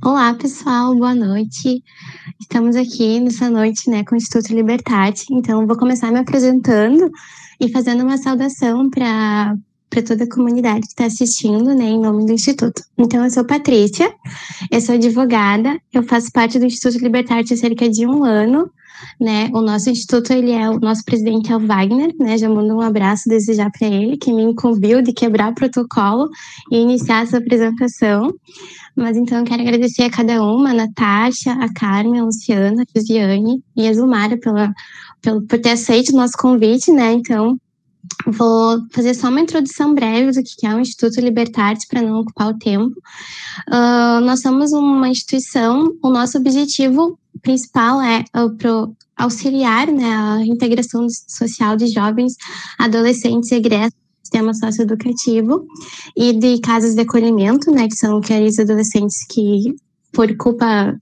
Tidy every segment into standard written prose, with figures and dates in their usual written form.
Olá, pessoal, boa noite. Estamos aqui nessa noite, né, com o Instituto Libertate. Então, vou começar me apresentando e fazendo uma saudação para toda a comunidade que está assistindo, né, em nome do Instituto. Então, eu sou Patrícia, eu sou advogada, eu faço parte do Instituto Libertate há cerca de um ano, né. O nosso instituto, o nosso presidente é o Wagner, né, já mando um abraço desejar para ele, que me incumbiu de quebrar o protocolo e iniciar essa apresentação. Mas então eu quero agradecer a cada uma, a Natasha, a Carmen, a Luciana, a Josiane e a Zumara por ter aceito o nosso convite, né? Então, vou fazer só uma introdução breve do que é o Instituto Libertarte para não ocupar o tempo. Nós somos uma instituição, o nosso objetivo principal é auxiliar, né, a integração social de jovens, adolescentes e egressos do sistema socioeducativo e de casas de acolhimento, né, que são aqueles adolescentes que, por culpa,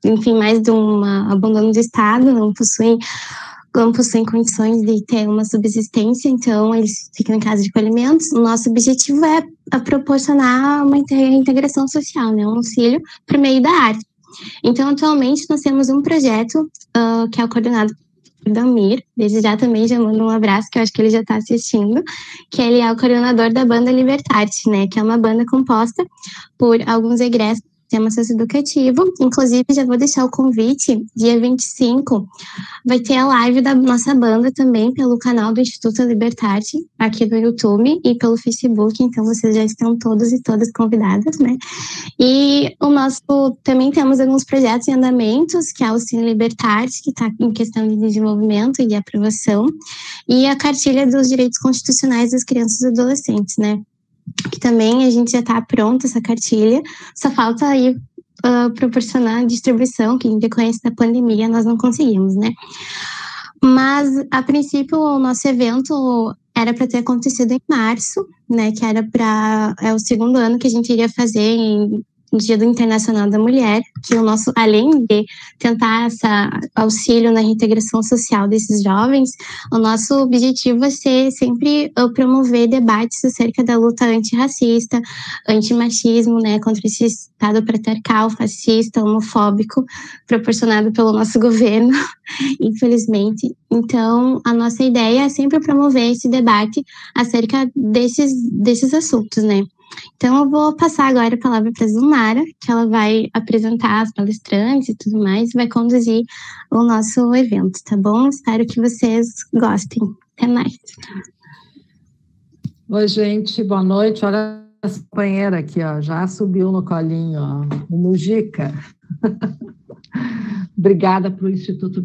enfim, mais de um abandono do Estado, não possuem condições de ter uma subsistência, então eles ficam em casa de acolhimento. O nosso objetivo é proporcionar uma integração social, né, um auxílio por meio da arte. Então, atualmente, nós temos um projeto que é o coordenado por Damir, desde já também já mando um abraço, que eu acho que ele já está assistindo, que ele é o coordenador da banda Libertarte, né, que é uma banda composta por alguns egressos do sistema socioeducativo. Inclusive, já vou deixar o convite, dia 25, vai ter a live da nossa banda também pelo canal do Instituto Libertarte, aqui no YouTube e pelo Facebook, então vocês já estão todos e todas convidadas, né? E também temos alguns projetos em andamentos, que é o Cine Libertarte, que está em questão de desenvolvimento e de aprovação, e a Cartilha dos Direitos Constitucionais das Crianças e Adolescentes, né? Que também a gente já está pronta, essa cartilha, só falta aí proporcionar a distribuição, que em decorrência da pandemia nós não conseguimos, né? Mas, a princípio, o nosso evento era para ter acontecido em março, né, que é o segundo ano que a gente iria fazer no Dia do Internacional da Mulher, que além de tentar esse auxílio na reintegração social desses jovens, o nosso objetivo é ser sempre promover debates acerca da luta antirracista, antimachismo, né, contra esse Estado patriarcal, fascista, homofóbico, proporcionado pelo nosso governo, infelizmente. Então, a nossa ideia é sempre promover esse debate acerca desses assuntos, né? Então, eu vou passar agora a palavra para a Zumara, que ela vai apresentar as palestrantes e tudo mais, e vai conduzir o nosso evento, tá bom? Espero que vocês gostem. Até mais. Oi, gente, boa noite. Olha essa companheira aqui, ó, já subiu no colinho, ó, o Mujica. Obrigada para o Instituto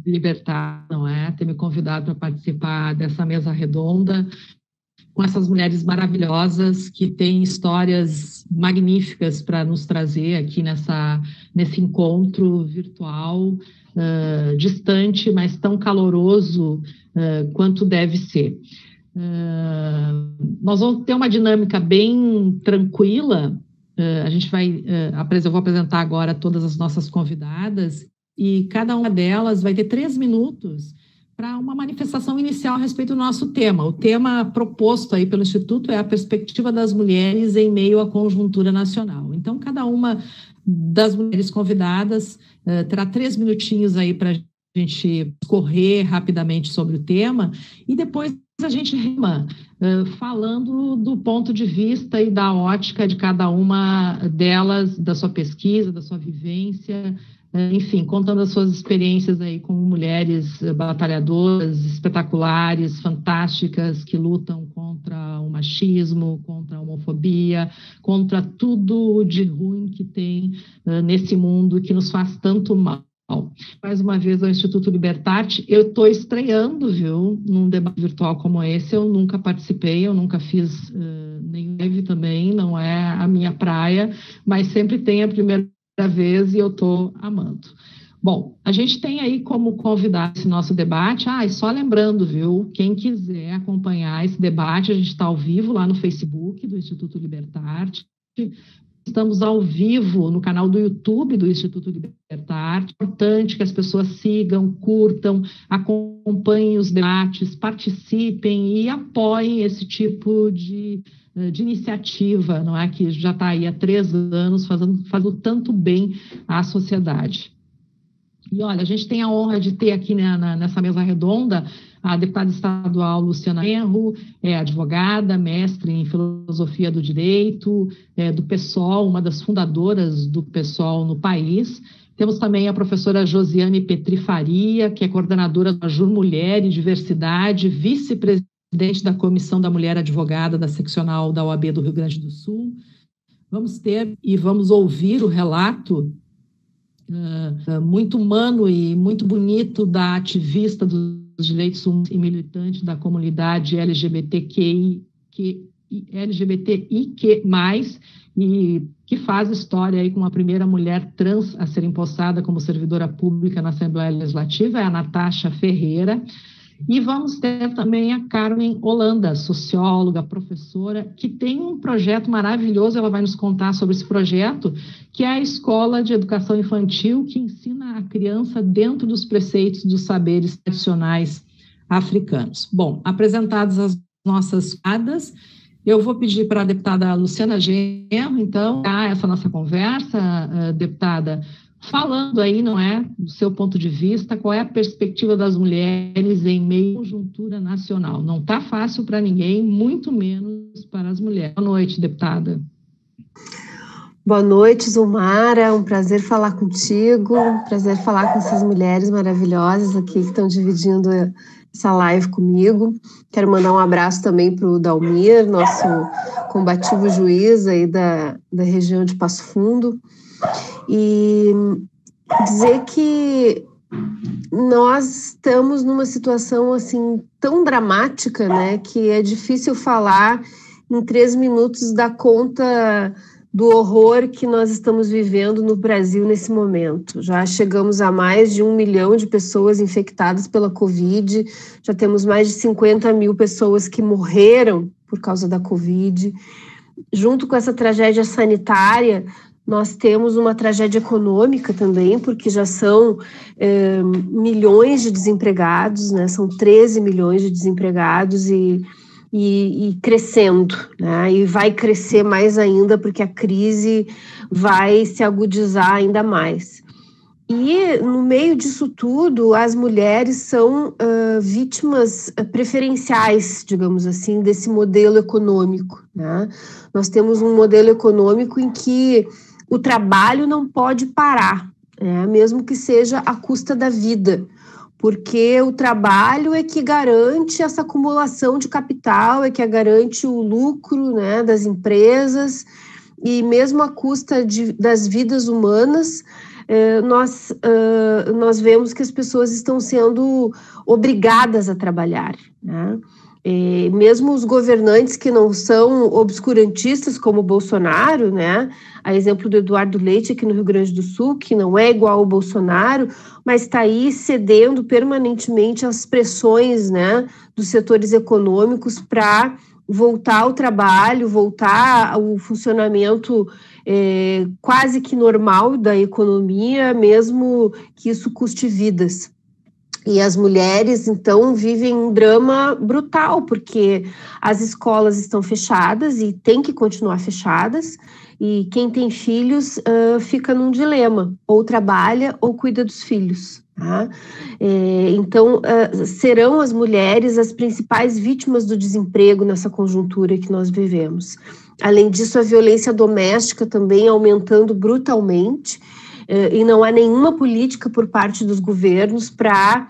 Libertar, não é? Ter me convidado para participar dessa mesa redonda com essas mulheres maravilhosas que têm histórias magníficas para nos trazer aqui nesse encontro virtual, distante, mas tão caloroso quanto deve ser. Nós vamos ter uma dinâmica bem tranquila. Eu vou apresentar agora todas as nossas convidadas e cada uma delas vai ter 3 minutos para uma manifestação inicial a respeito do nosso tema. O tema proposto aí pelo Instituto é a perspectiva das mulheres em meio à conjuntura nacional. Então, cada uma das mulheres convidadas terá 3 minutinhos aí para a gente correr rapidamente sobre o tema e depois a gente rima falando do ponto de vista e da ótica de cada uma delas, da sua pesquisa, da sua vivência, enfim, contando as suas experiências aí com mulheres batalhadoras, espetaculares, fantásticas, que lutam contra o machismo, contra a homofobia, contra tudo de ruim que tem nesse mundo que nos faz tanto mal. Mais uma vez, ao Instituto Libertarte, eu estou estreando, viu, num debate virtual como esse. Eu nunca participei, eu nunca fiz nem live também, não é a minha praia, mas sempre tem a primeira vez e eu estou amando. Bom, a gente tem aí como convidar esse nosso debate, e só lembrando, viu, quem quiser acompanhar esse debate, a gente está ao vivo lá no Facebook do Instituto Libertarte, estamos ao vivo no canal do YouTube do Instituto Liberta Arte. É importante que as pessoas sigam, curtam, acompanhem os debates, participem e apoiem esse tipo de iniciativa, não é? Que já está aí há 3 anos fazendo tanto bem à sociedade. E olha, a gente tem a honra de ter aqui nessa mesa redonda a deputada estadual Luciana Genro, advogada, mestre em filosofia do direito, do PSOL, uma das fundadoras do PSOL no país. Temos também a professora Josiane Petri Faria, que é coordenadora da Jur Mulher e Diversidade, vice-presidente da Comissão da Mulher Advogada da seccional da OAB do Rio Grande do Sul. Vamos ter e vamos ouvir o relato muito humano e muito bonito da ativista dos direitos humanos e militante da comunidade LGBTIQ+, e que faz história aí com a primeira mulher trans a ser empossada como servidora pública na Assembleia Legislativa, é a Natasha Ferreira. E vamos ter também a Carmen Holanda, socióloga, professora, que tem um projeto maravilhoso, ela vai nos contar sobre esse projeto, que é a Escola de Educação Infantil, que ensina a criança dentro dos preceitos dos saberes tradicionais africanos. Bom, apresentadas as nossas fadas, eu vou pedir para a deputada Luciana Genro, então, essa nossa conversa, deputada, falando aí, não é, do seu ponto de vista, qual é a perspectiva das mulheres em meio à conjuntura nacional. Não está fácil para ninguém, muito menos para as mulheres. Boa noite, deputada. Boa noite, Zulmara, é um prazer falar contigo, um prazer falar com essas mulheres maravilhosas aqui que estão dividindo essa live comigo. Quero mandar um abraço também para o Dalmir, nosso combativo juiz aí da região de Passo Fundo. E dizer que nós estamos numa situação assim tão dramática, né, que é difícil falar em 3 minutos dar conta do horror que nós estamos vivendo no Brasil nesse momento. Já chegamos a mais de 1 milhão de pessoas infectadas pela Covid, já temos mais de 50 mil pessoas que morreram por causa da Covid. Junto com essa tragédia sanitária, nós temos uma tragédia econômica também, porque já são milhões de desempregados, né? São 13 milhões de desempregados e crescendo, né? E vai crescer mais ainda, porque a crise vai se agudizar ainda mais. E no meio disso tudo, as mulheres são vítimas preferenciais, digamos assim, desse modelo econômico, né? Nós temos um modelo econômico em que o trabalho não pode parar, né? Mesmo que seja à custa da vida, porque o trabalho é que garante essa acumulação de capital, é que garante o lucro, né, das empresas, e mesmo à custa das vidas humanas, nós vemos que as pessoas estão sendo obrigadas a trabalhar, né? Mesmo os governantes que não são obscurantistas como o Bolsonaro, né? A exemplo do Eduardo Leite aqui no Rio Grande do Sul, que não é igual ao Bolsonaro, mas está aí cedendo permanentemente às pressões, né, dos setores econômicos para voltar ao trabalho, voltar ao funcionamento quase que normal da economia, mesmo que isso custe vidas. E as mulheres, então, vivem um drama brutal, porque as escolas estão fechadas e tem que continuar fechadas, e quem tem filhos fica num dilema, ou trabalha ou cuida dos filhos. Tá? Então, serão as mulheres as principais vítimas do desemprego nessa conjuntura que nós vivemos. Além disso, a violência doméstica também aumentando brutalmente, e não há nenhuma política por parte dos governos para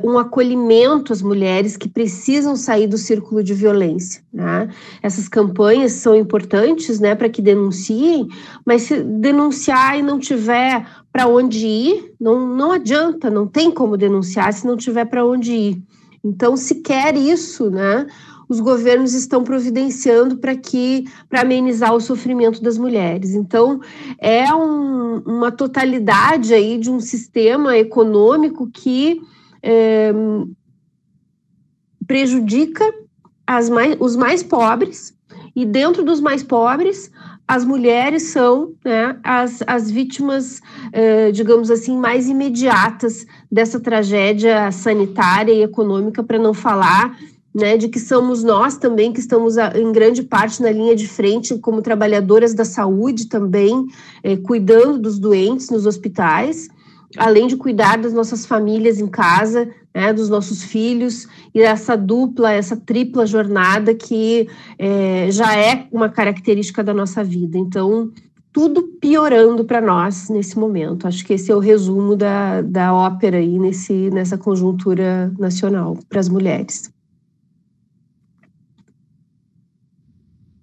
um acolhimento às mulheres que precisam sair do círculo de violência, né? Essas campanhas são importantes, né, para que denunciem, mas se denunciar e não tiver para onde ir, não adianta, não tem como denunciar se não tiver para onde ir. Então, se quer isso, né, os governos estão providenciando para amenizar o sofrimento das mulheres. Então, é uma totalidade aí de um sistema econômico que prejudica os mais pobres, e dentro dos mais pobres, as mulheres são, né, as vítimas, digamos assim, mais imediatas dessa tragédia sanitária e econômica, para não falar, né, de que somos nós também que estamos em grande parte na linha de frente como trabalhadoras da saúde também, cuidando dos doentes nos hospitais, além de cuidar das nossas famílias em casa, né, dos nossos filhos, e essa dupla, essa tripla jornada que já é uma característica da nossa vida. Então, tudo piorando para nós nesse momento. Acho que esse é o resumo da ópera aí nessa conjuntura nacional para as mulheres.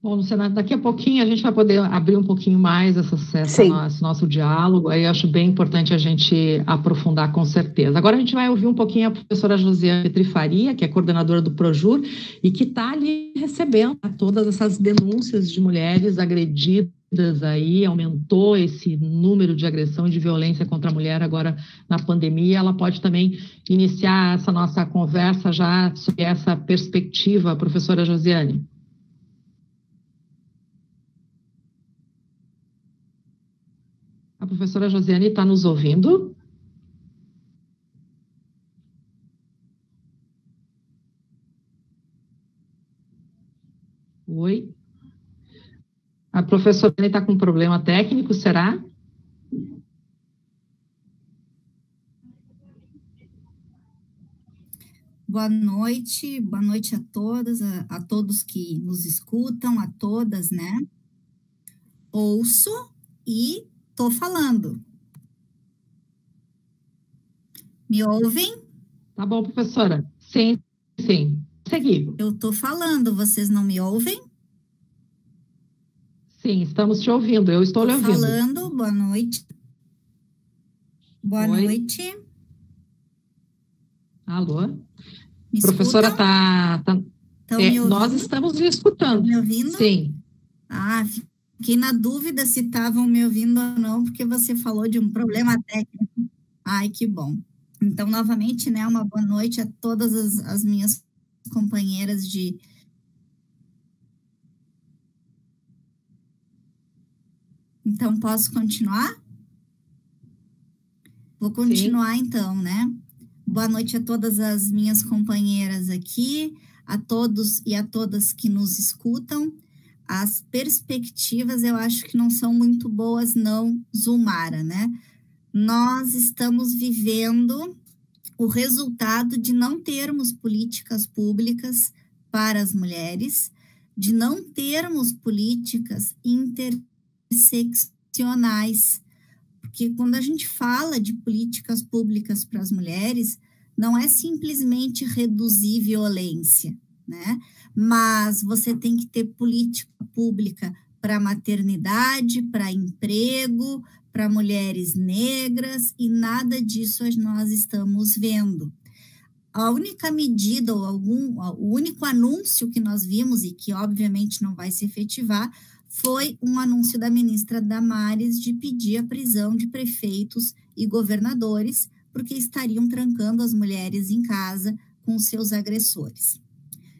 Bom, Luciana, daqui a pouquinho a gente vai poder abrir um pouquinho mais esse nosso diálogo. Aí eu acho bem importante a gente aprofundar com certeza. Agora a gente vai ouvir um pouquinho a professora Josiane Petri Faria, que é coordenadora do Projur, e que está ali recebendo todas essas denúncias de mulheres agredidas aí, aumentou esse número de agressão e de violência contra a mulher agora na pandemia. Ela pode também iniciar essa nossa conversa já sobre essa perspectiva, professora Josiane. A professora Josiane está nos ouvindo? Oi? A professora está com um problema técnico, será? Boa noite a todas, a todos que nos escutam, a todas, né? Ouço e tô falando. Me ouvem? Tá bom, professora. Sim, sim. Seguir. Eu tô falando, vocês não me ouvem? Sim, estamos te ouvindo. Eu estou lhe ouvindo. Falando, boa noite. Boa noite. Alô? Me professora, nós estamos lhe escutando. Estão me ouvindo? Sim. Fiquei na dúvida se estavam me ouvindo ou não, porque você falou de um problema técnico. Ai, que bom. Então, novamente, né, uma boa noite a todas as minhas companheiras de... Então, posso continuar? Vou continuar, sim. Então, né? Boa noite a todas as minhas companheiras aqui, a todos e a todas que nos escutam. As perspectivas, eu acho que não são muito boas, não, Zulmara, né? Nós estamos vivendo o resultado de não termos políticas públicas para as mulheres, de não termos políticas interseccionais, porque quando a gente fala de políticas públicas para as mulheres, não é simplesmente reduzir violência, né? Mas você tem que ter política pública para maternidade, para emprego, para mulheres negras, e nada disso nós estamos vendo. A única medida, o único anúncio que nós vimos, e que obviamente não vai se efetivar, foi um anúncio da ministra Damares de pedir a prisão de prefeitos e governadores, porque estariam trancando as mulheres em casa com seus agressores.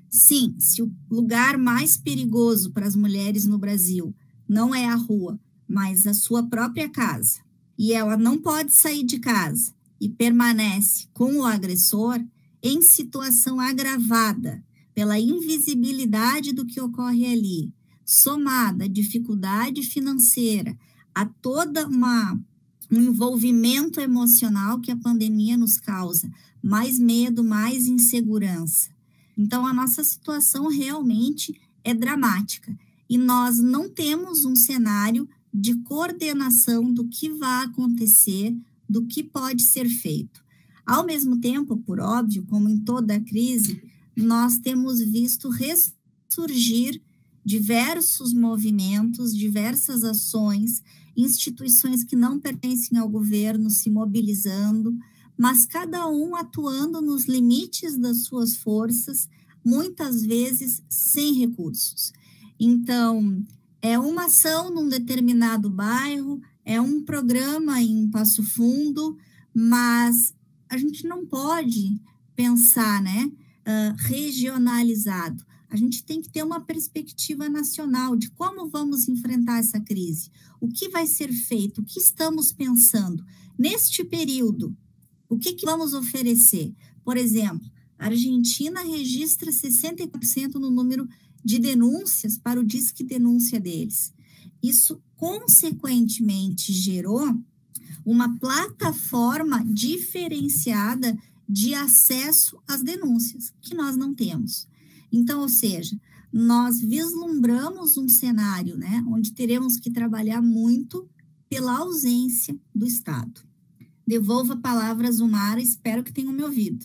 Sim, se o lugar mais perigoso para as mulheres no Brasil não é a rua, mas a sua própria casa, e ela não pode sair de casa e permanece com o agressor em situação agravada pela invisibilidade do que ocorre ali, somada à dificuldade financeira, a toda um envolvimento emocional que a pandemia nos causa, mais medo, mais insegurança. Então, a nossa situação realmente é dramática e nós não temos um cenário de coordenação do que vai acontecer, do que pode ser feito. Ao mesmo tempo, por óbvio, como em toda a crise, nós temos visto ressurgir diversos movimentos, diversas ações, instituições que não pertencem ao governo se mobilizando, mas cada um atuando nos limites das suas forças, muitas vezes sem recursos. Então, é uma ação num determinado bairro, é um programa em Passo Fundo, mas a gente não pode pensar, né, regionalizado. A a gente tem que ter uma perspectiva nacional de como vamos enfrentar essa crise, o que vai ser feito, o que estamos pensando neste período, o que vamos oferecer. Por exemplo, a Argentina registra 60% no número de denúncias para o Disque Denúncia deles. Isso, consequentemente, gerou uma plataforma diferenciada de acesso às denúncias, que nós não temos. Então, ou seja, nós vislumbramos um cenário, né, onde teremos que trabalhar muito pela ausência do Estado. Devolvo a palavra a Zumara, espero que tenham me ouvido.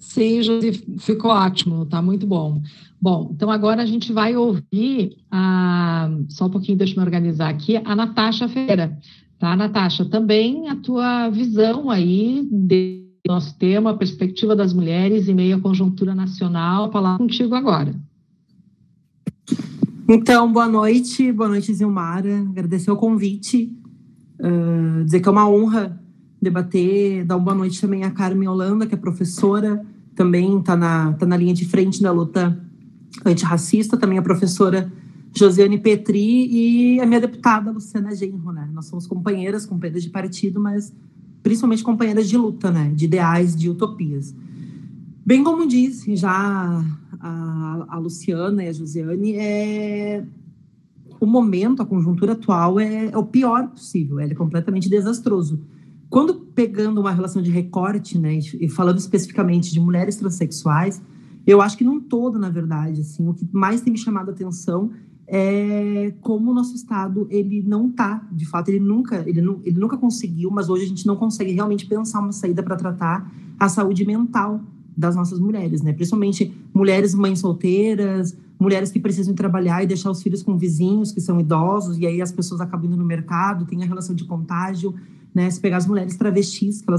Sim, Josi, ficou ótimo, tá muito bom. Bom, então agora a gente vai ouvir, só um pouquinho, deixa eu me organizar aqui, a Natasha Ferreira. Tá, Natasha, também a tua visão aí do nosso tema, a perspectiva das mulheres em meio à conjuntura nacional, a palavra contigo agora. Então, boa noite, Zilmara, agradecer o convite, dizer que é uma honra debater, dar uma boa noite também a Carmen Holanda, que é professora, também está na linha de frente da luta antirracista, também a professora Josiane Petri e a minha deputada Luciana Genro, né? Nós somos companheiras de partido, mas principalmente companheiras de luta, né? De ideais, de utopias. Bem como disse já a Luciana e a Josiane, o momento, a conjuntura atual é o pior possível, ele é completamente desastroso. Quando pegando uma relação de recorte, né, e falando especificamente de mulheres transexuais, eu acho que num todo, na verdade, assim, o que mais tem me chamado a atenção é como o nosso Estado, ele não está, de fato, ele nunca conseguiu, mas hoje a gente não consegue realmente pensar uma saída para tratar a saúde mental das nossas mulheres, né? Principalmente mulheres mães solteiras, mulheres que precisam trabalhar e deixar os filhos com vizinhos que são idosos, e aí as pessoas acabam indo no mercado, tem a relação de contágio, né? Se pegar as mulheres travestis, que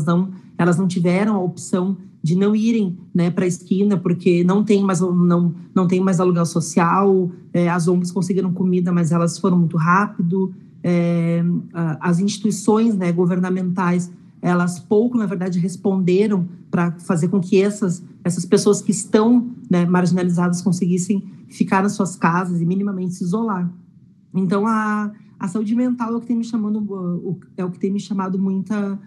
elas não tiveram a opção de não irem, né, para a esquina, porque não tem mais aluguel social, as ONGs conseguiram comida, mas elas foram muito rápido, as instituições, né, governamentais, elas pouco, na verdade, responderam para fazer com que essas pessoas que estão, né, marginalizadas conseguissem ficar nas suas casas e minimamente se isolar. Então, a saúde mental é o que tem me chamado muita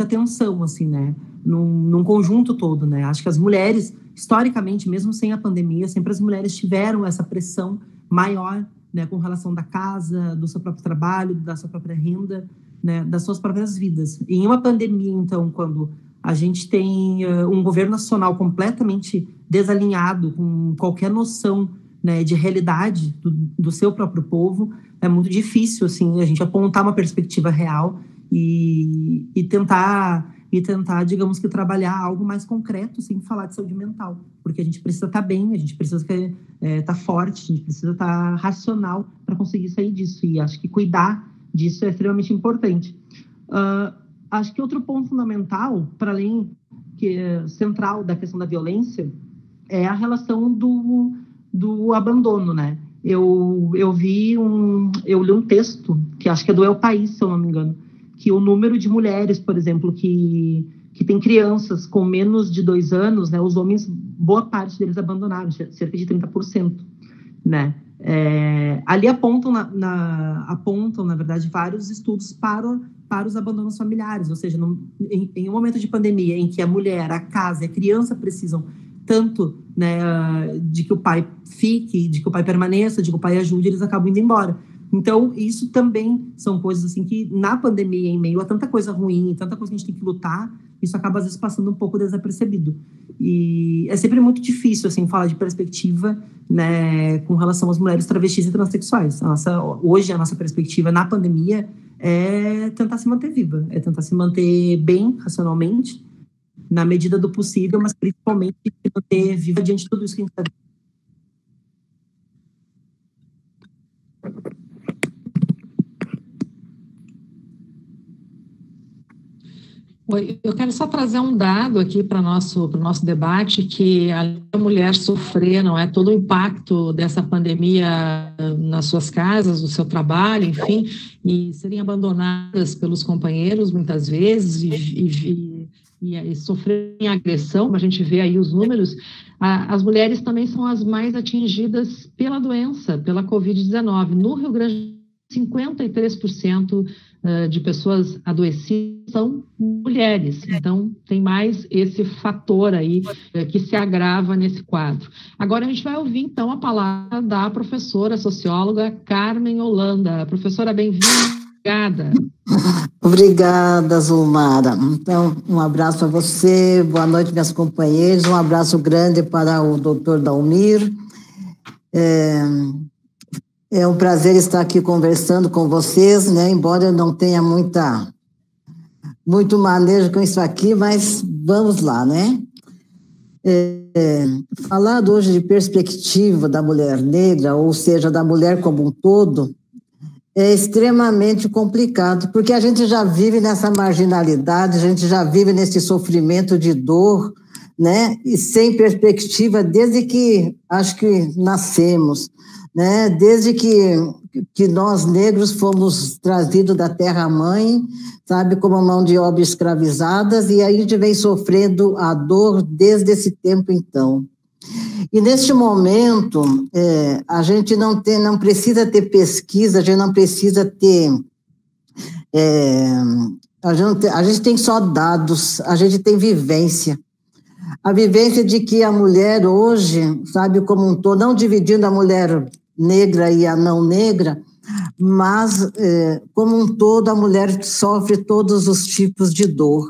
atenção, assim, né, num conjunto todo, né. Acho que as mulheres, historicamente, mesmo sem a pandemia, sempre as mulheres tiveram essa pressão maior, né, com relação da casa, do seu próprio trabalho, da sua própria renda, né, das suas próprias vidas. E em uma pandemia, então, quando a gente tem um governo nacional completamente desalinhado com qualquer noção, né, de realidade do seu próprio povo, é muito difícil, assim, a gente apontar uma perspectiva real e tentar, digamos que, trabalhar algo mais concreto sem falar de saúde mental, porque a gente precisa estar bem, a gente precisa estar forte, a gente precisa estar racional para conseguir sair disso, e acho que cuidar disso é extremamente importante. Acho que outro ponto fundamental, para além central da questão da violência, é a relação do abandono, né? Eu li um texto, que acho que é do El País, se eu não me engano, que o número de mulheres, por exemplo, que tem crianças com menos de 2 anos, né, os homens, boa parte deles abandonaram, cerca de 30%, né? Ali apontam, na verdade, vários estudos para os abandonos familiares, ou seja, em um momento de pandemia em que a mulher, a casa e a criança precisam tanto, né, de que o pai fique, de que o pai permaneça, de que o pai ajude, eles acabam indo embora. Então, isso também são coisas assim que, na pandemia, em meio a tanta coisa ruim, tanta coisa que a gente tem que lutar, isso acaba, às vezes, passando um pouco desapercebido. E é sempre muito difícil, assim, falar de perspectiva, né, com relação às mulheres travestis e transexuais. Hoje, a nossa perspectiva na pandemia é tentar se manter viva, é tentar se manter bem, racionalmente, na medida do possível, mas principalmente se manter viva diante de tudo isso que a gente está vendo. Eu quero só trazer um dado aqui para o nosso debate, que a mulher sofrer, não é, todo o impacto dessa pandemia nas suas casas, no seu trabalho, enfim, e serem abandonadas pelos companheiros muitas vezes e e sofrerem agressão, como a gente vê aí os números, as mulheres também são as mais atingidas pela doença, pela Covid-19. No Rio Grande, 53% de pessoas adoecidas são mulheres. Então, tem mais esse fator aí que se agrava nesse quadro. Agora, a gente vai ouvir, então, a palavra da professora socióloga Carmen Holanda. Professora, bem-vinda. Obrigada. Obrigada, Zulmara. Então, um abraço para você, boa noite, minhas companheiras, um abraço grande para o doutor Dalmir. É um prazer estar aqui conversando com vocês, né? Embora eu não tenha muito manejo com isso aqui, mas vamos lá, né? Falar hoje de perspectiva da mulher negra, ou seja, da mulher como um todo, é extremamente complicado, porque a gente já vive nessa marginalidade, a gente já vive nesse sofrimento de dor, né? E sem perspectiva desde que, acho que nascemos, né? Desde que nós negros fomos trazidos da terra-mãe, sabe, como mão de obra escravizadas, e aí a gente vem sofrendo a dor desde esse tempo então. E neste momento, a gente não precisa ter pesquisa, a gente não precisa ter... a gente tem só dados, a gente tem vivência. A vivência de que a mulher hoje, sabe, como um todo, não dividindo a mulher negra e a não negra, mas como um todo a mulher sofre todos os tipos de dor,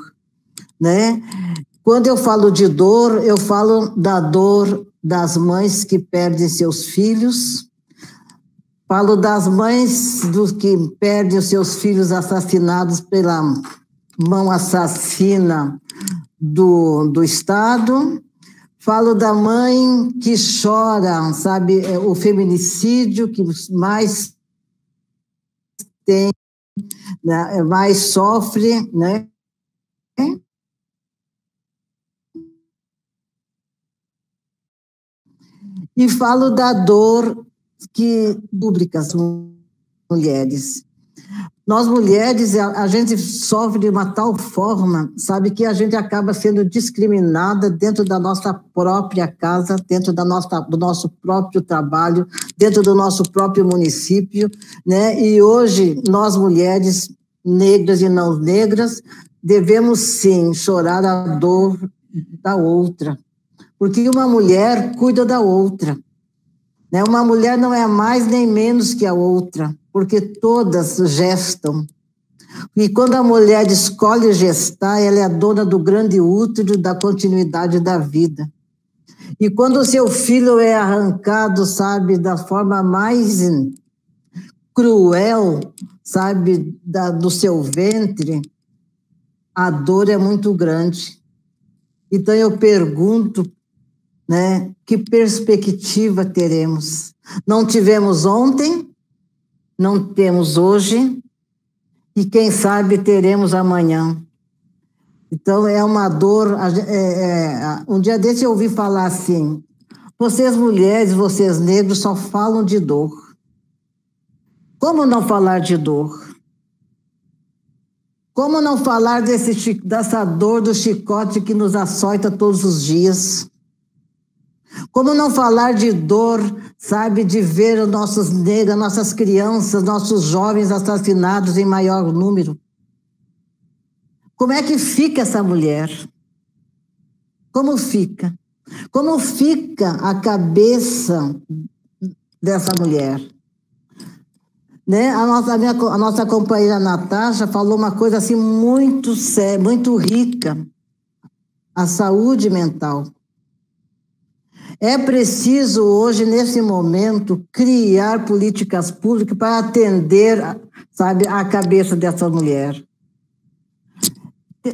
né? Quando eu falo de dor, eu falo da dor das mães que perdem seus filhos, falo das mães que perdem os seus filhos assassinados pela mão assassina do Estado, falo da mãe que chora, sabe, o feminicídio que mais tem, né, mais sofre, né? E falo da dor que pública as mulheres. Nós mulheres, a gente sofre de uma tal forma, sabe, que a gente acaba sendo discriminada dentro da nossa própria casa, dentro do nosso próprio trabalho, dentro do nosso próprio município, né? E hoje, nós mulheres negras e não negras, devemos sim chorar a dor da outra, porque uma mulher cuida da outra, né? Uma mulher não é mais nem menos que a outra, porque todas gestam. E quando a mulher escolhe gestar, ela é a dona do grande útero, da continuidade da vida. E quando o seu filho é arrancado, sabe, da forma mais cruel, sabe, do seu ventre, a dor é muito grande. Então eu pergunto, né, que perspectiva teremos? Não tivemos ontem, não temos hoje, e quem sabe teremos amanhã. Então é uma dor. Um dia desse eu ouvi falar assim: vocês mulheres, vocês negros só falam de dor. Como não falar de dor? Como não falar dessa dor do chicote que nos açoita todos os dias? Como não falar de dor, sabe, de ver os nossos negros, nossas crianças, nossos jovens assassinados em maior número? Como é que fica essa mulher? Como fica? Como fica a cabeça dessa mulher? Né? A nossa companheira Natasha falou uma coisa assim muito séria, muito rica: a saúde mental. É preciso hoje, nesse momento, criar políticas públicas para atender, sabe, a cabeça dessa mulher.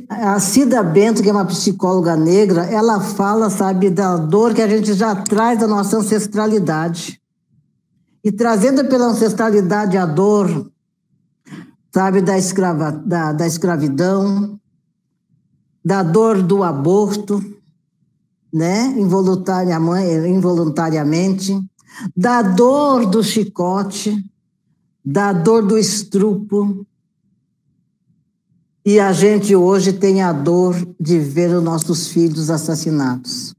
A Cida Bento, que é uma psicóloga negra, ela fala, sabe, da dor que a gente já traz da nossa ancestralidade. E trazendo pela ancestralidade a dor, sabe, da escravidão, da dor do aborto, né, involuntariamente, da dor do chicote, da dor do estupro, E a gente hoje tem a dor de ver os nossos filhos assassinados.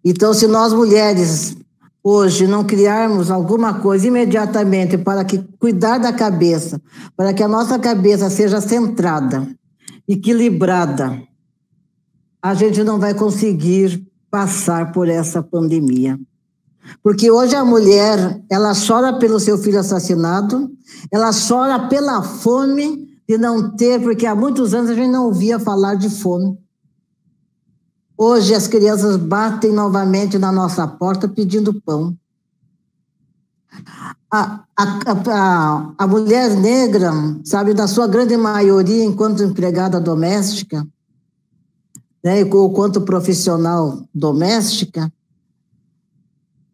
Então, se nós mulheres hoje não criarmos alguma coisa imediatamente para que cuidar da cabeça, para que a nossa cabeça seja centrada, equilibrada, a gente não vai conseguir passar por essa pandemia. Porque hoje a mulher, ela chora pelo seu filho assassinado, ela chora pela fome de não ter, porque há muitos anos a gente não ouvia falar de fome. Hoje as crianças batem novamente na nossa porta pedindo pão. A mulher negra, sabe, na sua grande maioria, enquanto empregada doméstica, né, ou quanto profissional doméstica,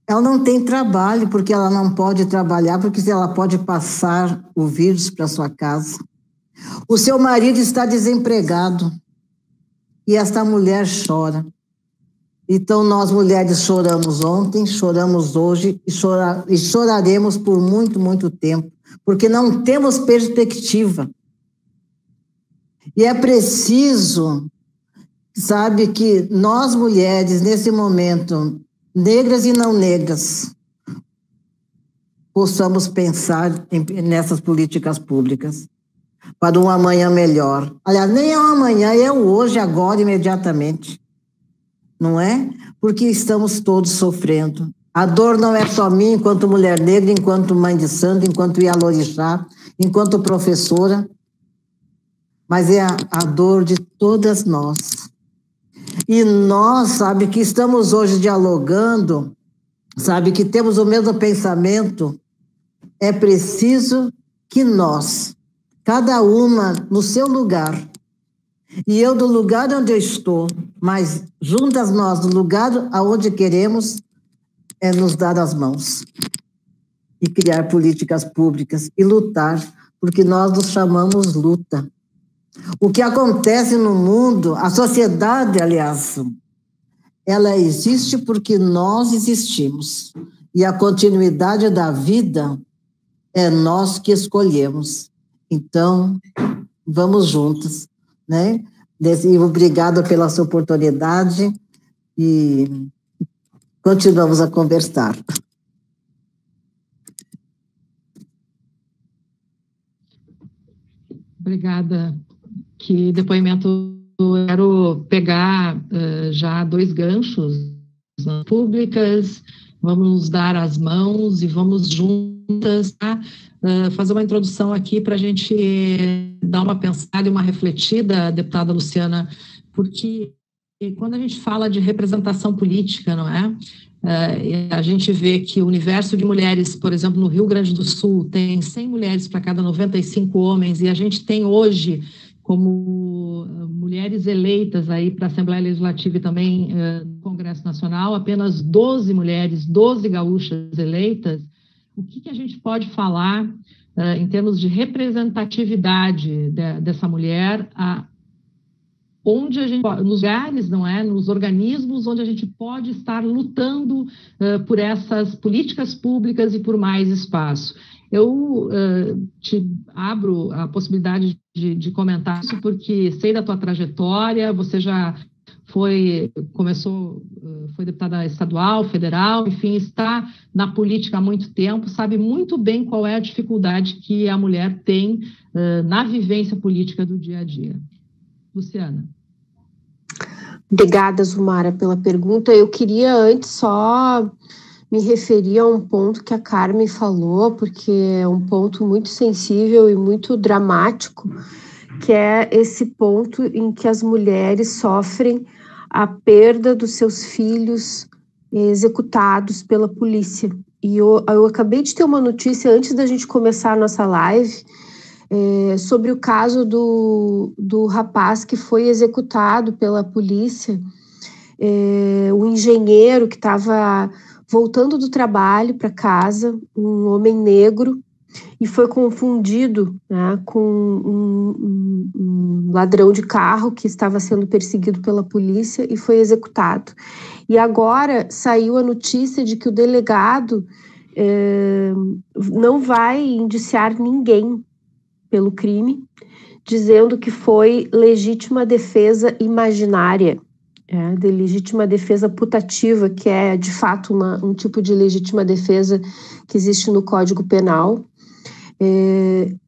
ela não tem trabalho, porque ela não pode trabalhar, porque ela pode passar o vírus para sua casa. O seu marido está desempregado e esta mulher chora. Então, nós mulheres choramos ontem, choramos hoje e choraremos por muito, muito tempo, porque não temos perspectiva. E é preciso, sabe, que nós mulheres, nesse momento, negras e não negras, possamos pensar nessas políticas públicas para um amanhã melhor. Aliás, nem é um amanhã, é o hoje, agora, imediatamente. Não é? Porque estamos todos sofrendo. A dor não é só minha, enquanto mulher negra, enquanto mãe de santo, enquanto ialorixá, enquanto professora, mas é a dor de todas nós. E nós, sabe, que estamos hoje dialogando, sabe, que temos o mesmo pensamento, é preciso que nós, cada uma no seu lugar, e eu do lugar onde eu estou, mas juntas nós, do lugar aonde queremos, é nos dar as mãos e criar políticas públicas e lutar, porque nós nos chamamos luta. O que acontece no mundo, a sociedade, aliás, ela existe porque nós existimos. E a continuidade da vida é nós que escolhemos. Então, vamos juntos, né? Obrigada pela sua oportunidade e continuamos a conversar. Obrigada. Que depoimento, eu quero pegar já 2 ganchos públicas, vamos nos dar as mãos e vamos juntas, tá? Fazer uma introdução aqui para a gente dar uma pensada e uma refletida, deputada Luciana, porque quando a gente fala de representação política, não é? A gente vê que o universo de mulheres, por exemplo, no Rio Grande do Sul, tem 100 mulheres para cada 95 homens, e a gente tem hoje, como mulheres eleitas aí para a Assembleia Legislativa e também no Congresso Nacional, apenas 12 mulheres, 12 gaúchas eleitas. O que a gente pode falar em termos de representatividade dessa mulher, onde a gente, nos lugares, não é, nos organismos onde a gente pode estar lutando por essas políticas públicas e por mais espaço. Eu te abro a possibilidade de comentar isso, porque sei da tua trajetória, você já foi deputada estadual, federal, enfim, está na política há muito tempo, sabe muito bem qual é a dificuldade que a mulher tem na vivência política do dia a dia. Luciana. Obrigada, Zumara, pela pergunta. Eu queria antes só me referir a um ponto que a Carmen falou, porque é um ponto muito sensível e muito dramático, que é esse ponto em que as mulheres sofrem a perda dos seus filhos executados pela polícia. E eu acabei de ter uma notícia antes da gente começar a nossa live sobre o caso do rapaz que foi executado pela polícia, o engenheiro que estava voltando do trabalho para casa, um homem negro, e foi confundido, né, com um ladrão de carro que estava sendo perseguido pela polícia e foi executado. E agora saiu a notícia de que o delegado não vai indiciar ninguém pelo crime, dizendo que foi legítima defesa imaginária, de legítima defesa putativa, que é de fato um tipo de legítima defesa que existe no Código Penal.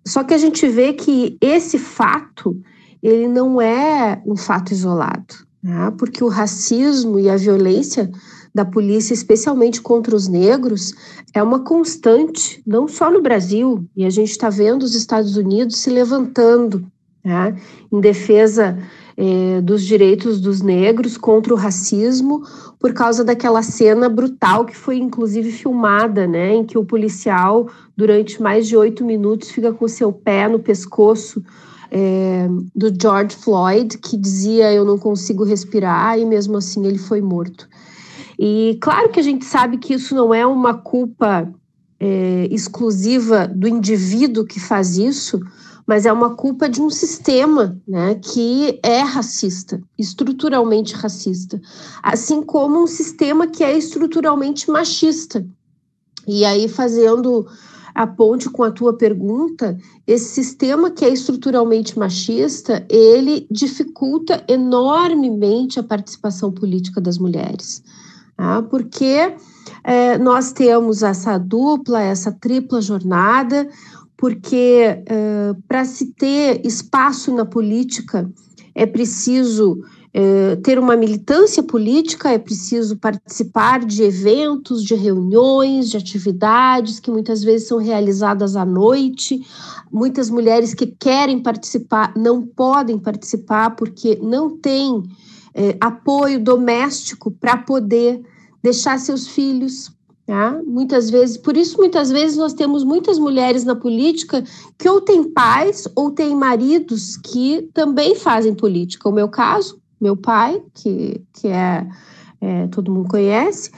Só que a gente vê que esse fato, ele não é um fato isolado, né? Porque o racismo e a violência da polícia, especialmente contra os negros, é uma constante, não só no Brasil, e a gente está vendo os Estados Unidos se levantando, né, em defesa dos direitos dos negros contra o racismo, por causa daquela cena brutal que foi inclusive filmada, né, em que o policial, durante mais de 8 minutos, fica com o seu pé no pescoço do George Floyd, que dizia: eu não consigo respirar, e mesmo assim ele foi morto. E claro que a gente sabe que isso não é uma culpa exclusiva do indivíduo que faz isso, mas é uma culpa de um sistema, né, que é racista, estruturalmente racista, assim como um sistema que é estruturalmente machista. E aí, fazendo a ponte com a tua pergunta, esse sistema que é estruturalmente machista, ele dificulta enormemente a participação política das mulheres, tá? Porque nós temos essa dupla, essa tripla jornada, porque para se ter espaço na política é preciso ter uma militância política, é preciso participar de eventos, de reuniões, de atividades que muitas vezes são realizadas à noite. Muitas mulheres que querem participar não podem participar porque não têm apoio doméstico para poder deixar seus filhos. Tá? Muitas vezes nós temos muitas mulheres na política que ou têm pais ou têm maridos que também fazem política. O meu caso, meu pai, que todo mundo conhece,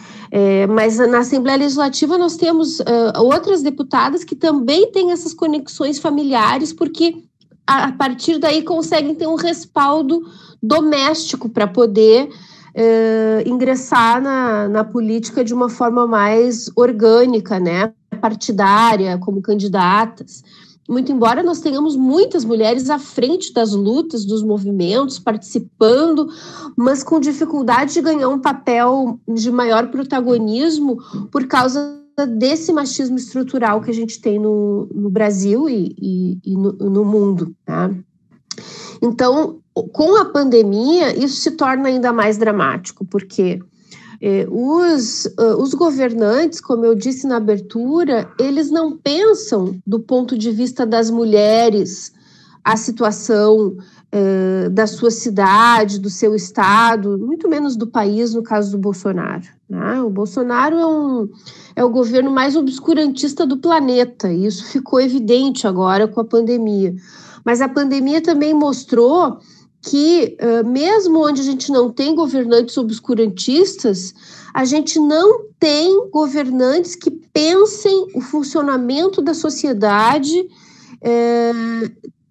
mas na Assembleia Legislativa nós temos outras deputadas que também têm essas conexões familiares, porque a partir daí conseguem ter um respaldo doméstico para poder ingressar na política de uma forma mais orgânica, né, partidária, como candidatas. Muito embora nós tenhamos muitas mulheres à frente das lutas, dos movimentos, participando, mas com dificuldade de ganhar um papel de maior protagonismo por causa desse machismo estrutural que a gente tem no Brasil e no mundo, tá? Então, com a pandemia, isso se torna ainda mais dramático, porque os governantes, como eu disse na abertura, eles não pensam do ponto de vista das mulheres a situação da sua cidade, do seu estado, muito menos do país, no caso do Bolsonaro, né? O Bolsonaro é o governo mais obscurantista do planeta, e isso ficou evidente agora com a pandemia. Mas a pandemia também mostrou que, mesmo onde a gente não tem governantes obscurantistas, a gente não tem governantes que pensem o funcionamento da sociedade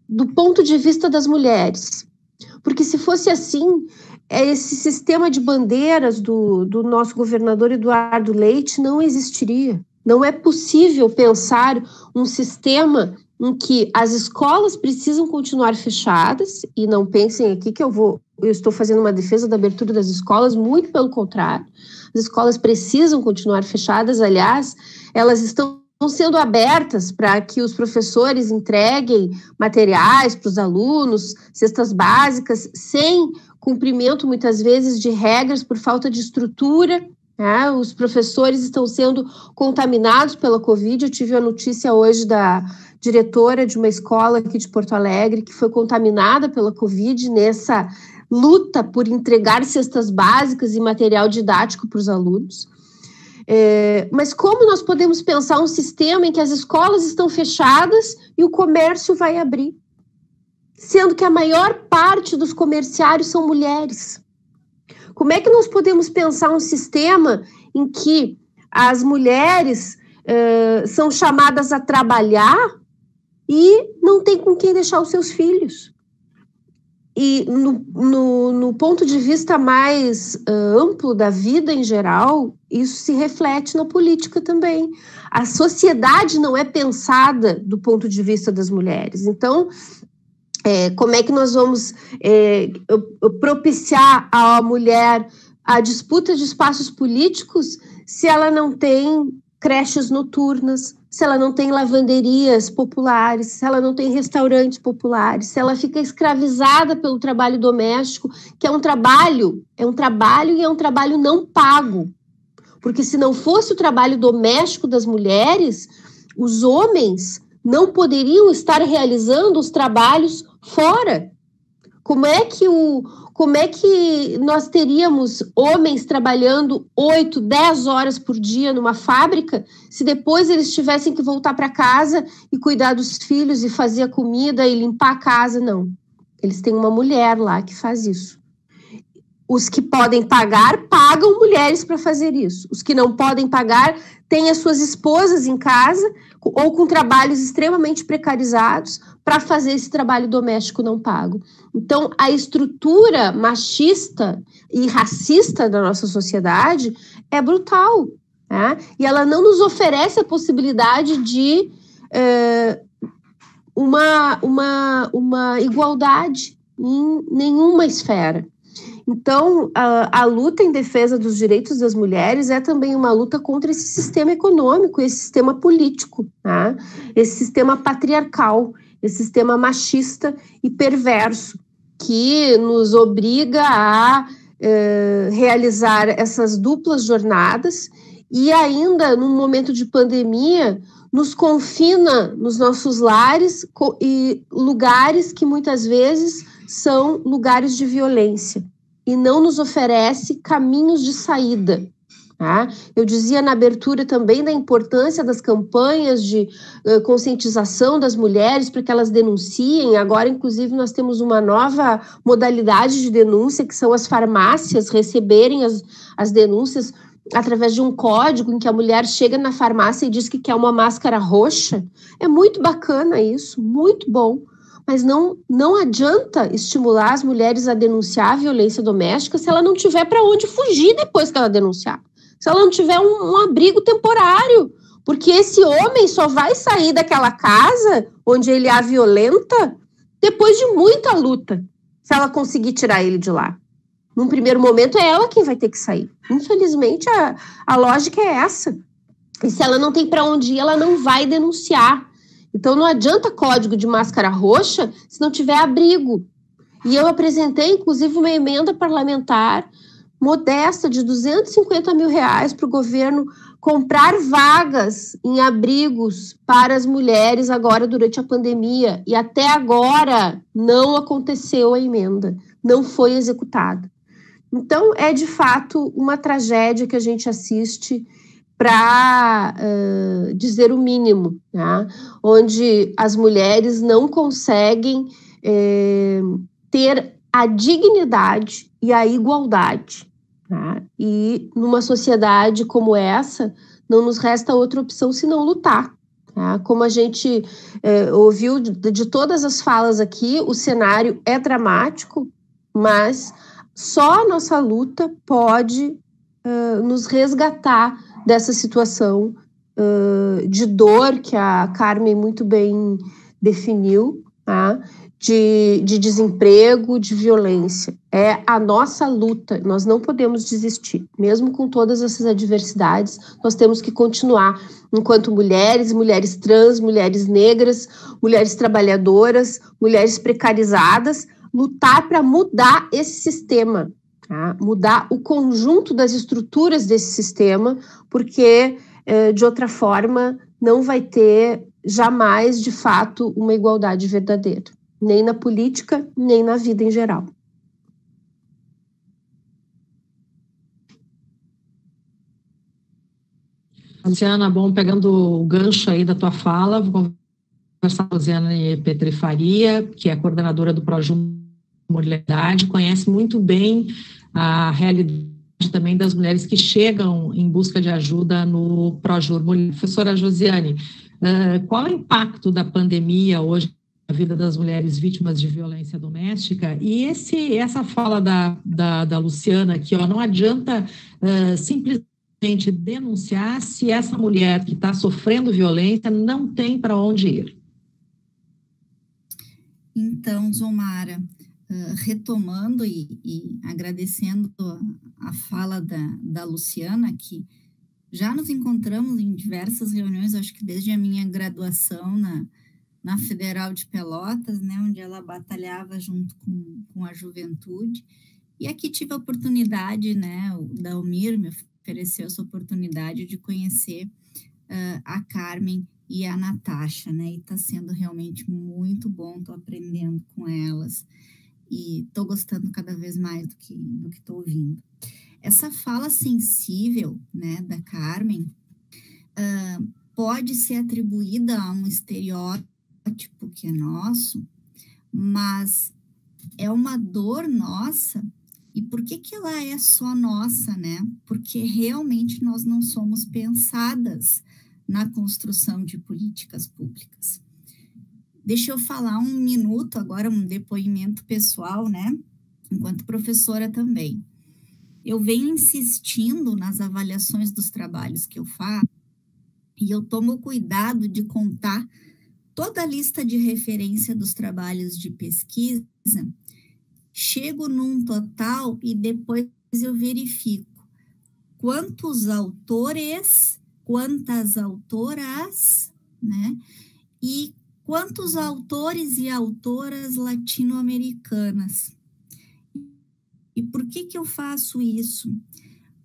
do ponto de vista das mulheres. Porque se fosse assim, esse sistema de bandeiras do nosso governador Eduardo Leite não existiria. Não é possível pensar um sistema em que as escolas precisam continuar fechadas, e não pensem aqui que eu estou fazendo uma defesa da abertura das escolas, muito pelo contrário. As escolas precisam continuar fechadas, aliás, elas estão sendo abertas para que os professores entreguem materiais para os alunos, cestas básicas, sem cumprimento, muitas vezes, de regras por falta de estrutura. Os professores estão sendo contaminados pela Covid. Eu tive a notícia hoje da diretora de uma escola aqui de Porto Alegre que foi contaminada pela Covid nessa luta por entregar cestas básicas e material didático para os alunos. Mas como nós podemos pensar um sistema em que as escolas estão fechadas e o comércio vai abrir, sendo que a maior parte dos comerciários são mulheres? Como é que nós podemos pensar um sistema em que as mulheres são chamadas a trabalhar e não tem com quem deixar os seus filhos? E no ponto de vista mais amplo da vida em geral, isso se reflete na política também. A sociedade não é pensada do ponto de vista das mulheres. Então, Como é que nós vamos propiciar à mulher a disputa de espaços políticos se ela não tem creches noturnas, se ela não tem lavanderias populares, se ela não tem restaurantes populares, se ela fica escravizada pelo trabalho doméstico, que é um trabalho e é um trabalho não pago. Porque se não fosse o trabalho doméstico das mulheres, os homens não poderiam estar realizando os trabalhos fora. Como é que nós teríamos homens trabalhando 8, 10 horas por dia numa fábrica, se depois eles tivessem que voltar para casa e cuidar dos filhos e fazer a comida e limpar a casa? Não. Eles têm uma mulher lá que faz isso. Os que podem pagar, pagam mulheres para fazer isso. Os que não podem pagar, têm as suas esposas em casa ou com trabalhos extremamente precarizados para fazer esse trabalho doméstico não pago. Então, a estrutura machista e racista da nossa sociedade é brutal, né? E ela não nos oferece a possibilidade de uma igualdade em nenhuma esfera. Então, a luta em defesa dos direitos das mulheres é também uma luta contra esse sistema econômico, esse sistema político, né? Esse sistema patriarcal, esse sistema machista e perverso, que nos obriga a realizar essas duplas jornadas e ainda, num momento de pandemia, nos confina nos nossos lares e lugares que muitas vezes são lugares de violência e não nos oferece caminhos de saída. Tá? Eu dizia na abertura também da importância das campanhas de conscientização das mulheres para que elas denunciem. Agora, inclusive, nós temos uma nova modalidade de denúncia, que são as farmácias receberem as denúncias através de um código em que a mulher chega na farmácia e diz que quer uma máscara roxa. É muito bacana isso, muito bom. Mas não adianta estimular as mulheres a denunciar a violência doméstica se ela não tiver para onde fugir depois que ela denunciar. Se ela não tiver um abrigo temporário. Porque esse homem só vai sair daquela casa onde ele a violenta depois de muita luta, se ela conseguir tirar ele de lá. Num primeiro momento é ela quem vai ter que sair. Infelizmente, a lógica é essa. E se ela não tem para onde ir, ela não vai denunciar. Então, não adianta código de máscara roxa se não tiver abrigo. E eu apresentei, inclusive, uma emenda parlamentar modesta de R$250 mil para o governo comprar vagas em abrigos para as mulheres agora durante a pandemia. E até agora não aconteceu a emenda, não foi executada. Então, é de fato uma tragédia que a gente assiste, para dizer o mínimo, né? Onde as mulheres não conseguem ter a dignidade e a igualdade. Né? E numa sociedade como essa, não nos resta outra opção senão lutar. Tá? Como a gente ouviu de todas as falas aqui, o cenário é dramático, mas só a nossa luta pode nos resgatar dessa situação de dor que a Carmen muito bem definiu, tá? De desemprego, de violência. É a nossa luta, nós não podemos desistir. Mesmo com todas essas adversidades, nós temos que continuar enquanto mulheres, mulheres trans, mulheres negras, mulheres trabalhadoras, mulheres precarizadas, lutar para mudar esse sistema. Tá? Mudar o conjunto das estruturas desse sistema, porque, de outra forma, não vai ter jamais, de fato, uma igualdade verdadeira, nem na política, nem na vida em geral. Luciana, bom, pegando o gancho aí da tua fala, vou conversar com a Luciane Petri Faria, que é coordenadora do Projur Mulheridade, conhece muito bem a realidade também das mulheres que chegam em busca de ajuda no Projur Mulher. Professora Josiane, qual é o impacto da pandemia hoje na vida das mulheres vítimas de violência doméstica? E essa fala da Luciana aqui, não adianta simplesmente denunciar se essa mulher que está sofrendo violência não tem para onde ir. Então, Zomara, retomando e agradecendo a fala da Luciana, que já nos encontramos em diversas reuniões, acho que desde a minha graduação na Federal de Pelotas, né, onde ela batalhava junto com a juventude, e aqui tive a oportunidade, né, o Dalmir me ofereceu essa oportunidade de conhecer a Carmen e a Natasha, né, e está sendo realmente muito bom, estou aprendendo com elas, e estou gostando cada vez mais do que estou ouvindo. Essa fala sensível, né, da Carmen, pode ser atribuída a um estereótipo que é nosso, mas é uma dor nossa. E por que ela é só nossa, né? Porque realmente nós não somos pensadas na construção de políticas públicas. Deixa eu falar um minuto agora, um depoimento pessoal, né? Enquanto professora também. Eu venho insistindo nas avaliações dos trabalhos que eu faço e eu tomo cuidado de contar toda a lista de referência dos trabalhos de pesquisa, chego num total e depois eu verifico quantos autores, quantas autoras, né? E quantos autores e autoras latino-americanas. E por que eu faço isso?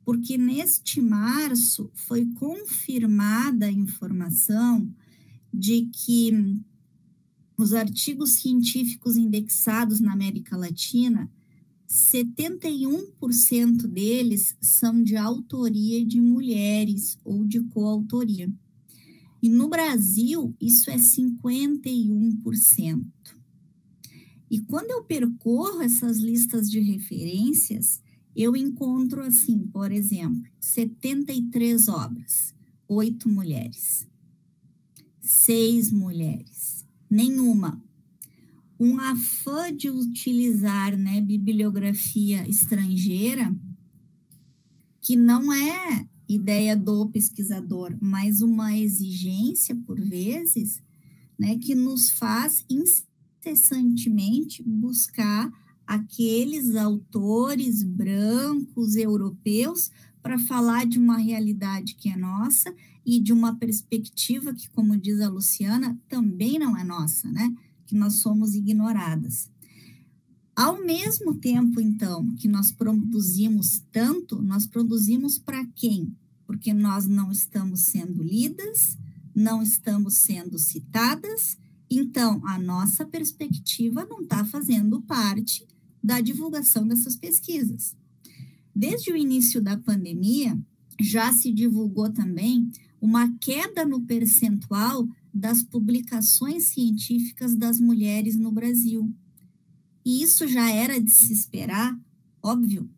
Porque neste março foi confirmada a informação de que os artigos científicos indexados na América Latina, 71% deles são de autoria de mulheres ou de coautoria. E no Brasil, isso é 51%. E quando eu percorro essas listas de referências, eu encontro assim, por exemplo, 73 obras, 8 mulheres. 6 mulheres, nenhuma. Um afã de utilizar, né, bibliografia estrangeira, que não é ideia do pesquisador, mas uma exigência, por vezes, né, que nos faz incessantemente buscar aqueles autores brancos europeus para falar de uma realidade que é nossa e de uma perspectiva que, como diz a Luciana, também não é nossa, né? Que nós somos ignoradas. Ao mesmo tempo, então, que nós produzimos tanto, nós produzimos para quem? Porque nós não estamos sendo lidas, não estamos sendo citadas, então a nossa perspectiva não está fazendo parte da divulgação dessas pesquisas. Desde o início da pandemia, já se divulgou também uma queda no percentual das publicações científicas das mulheres no Brasil. E isso já era de se esperar, óbvio.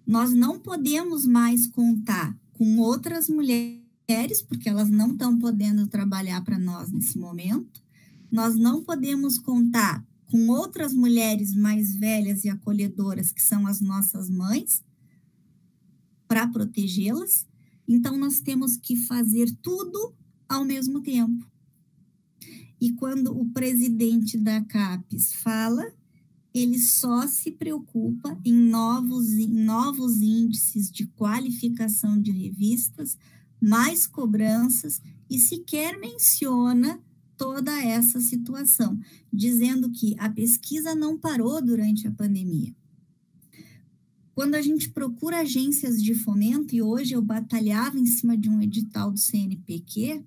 Nós não podemos mais contar com outras mulheres, porque elas não estão podendo trabalhar para nós nesse momento. Nós não podemos contar com outras mulheres mais velhas e acolhedoras, que são as nossas mães, para protegê-las. Então, nós temos que fazer tudo ao mesmo tempo. E quando o presidente da CAPES fala, ele só se preocupa em novos índices de qualificação de revistas, mais cobranças, e sequer menciona toda essa situação, dizendo que a pesquisa não parou durante a pandemia. Quando a gente procura agências de fomento, e hoje eu batalhava em cima de um edital do CNPq,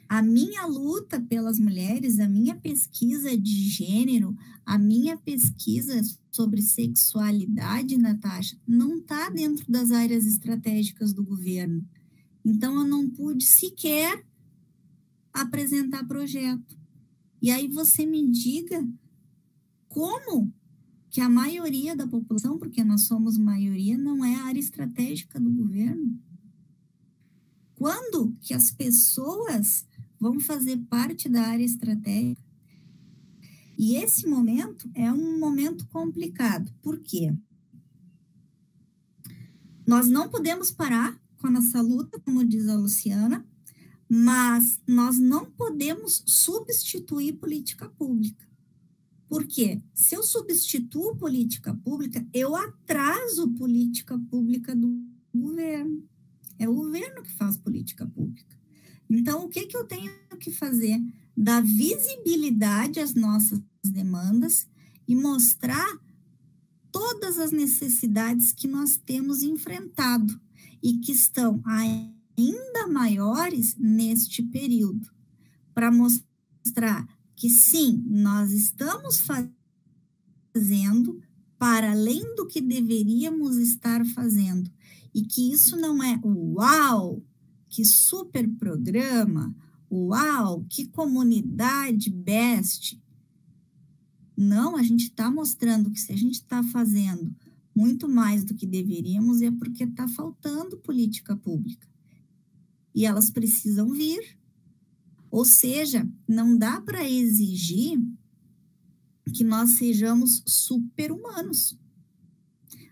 a minha luta pelas mulheres, a minha pesquisa de gênero, a minha pesquisa sobre sexualidade, Natasha, não está dentro das áreas estratégicas do governo. Então, eu não pude sequer apresentar projeto. E aí você me diga como que a maioria da população, porque nós somos maioria, não é a área estratégica do governo. Quando que as pessoas vão fazer parte da área estratégica? E esse momento é um momento complicado. Por quê? Nós não podemos parar com a nossa luta, como diz a Luciana, mas nós não podemos substituir política pública. Por quê? Se eu substituo política pública, eu atraso política pública do governo. É o governo que faz política pública. Então, o que eu tenho que fazer? Dar visibilidade às nossas demandas e mostrar todas as necessidades que nós temos enfrentado e que estão ainda maiores neste período, para mostrar que sim, nós estamos fazendo para além do que deveríamos estar fazendo, e que isso não é uau, que super programa, uau, que comunidade best. Não, a gente está mostrando que se a gente está fazendo muito mais do que deveríamos é porque está faltando política pública. E elas precisam vir. Ou seja, não dá para exigir que nós sejamos super-humanos.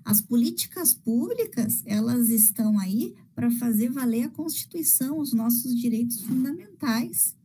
As políticas públicas, elas estão aí para fazer valer a Constituição, os nossos direitos fundamentais.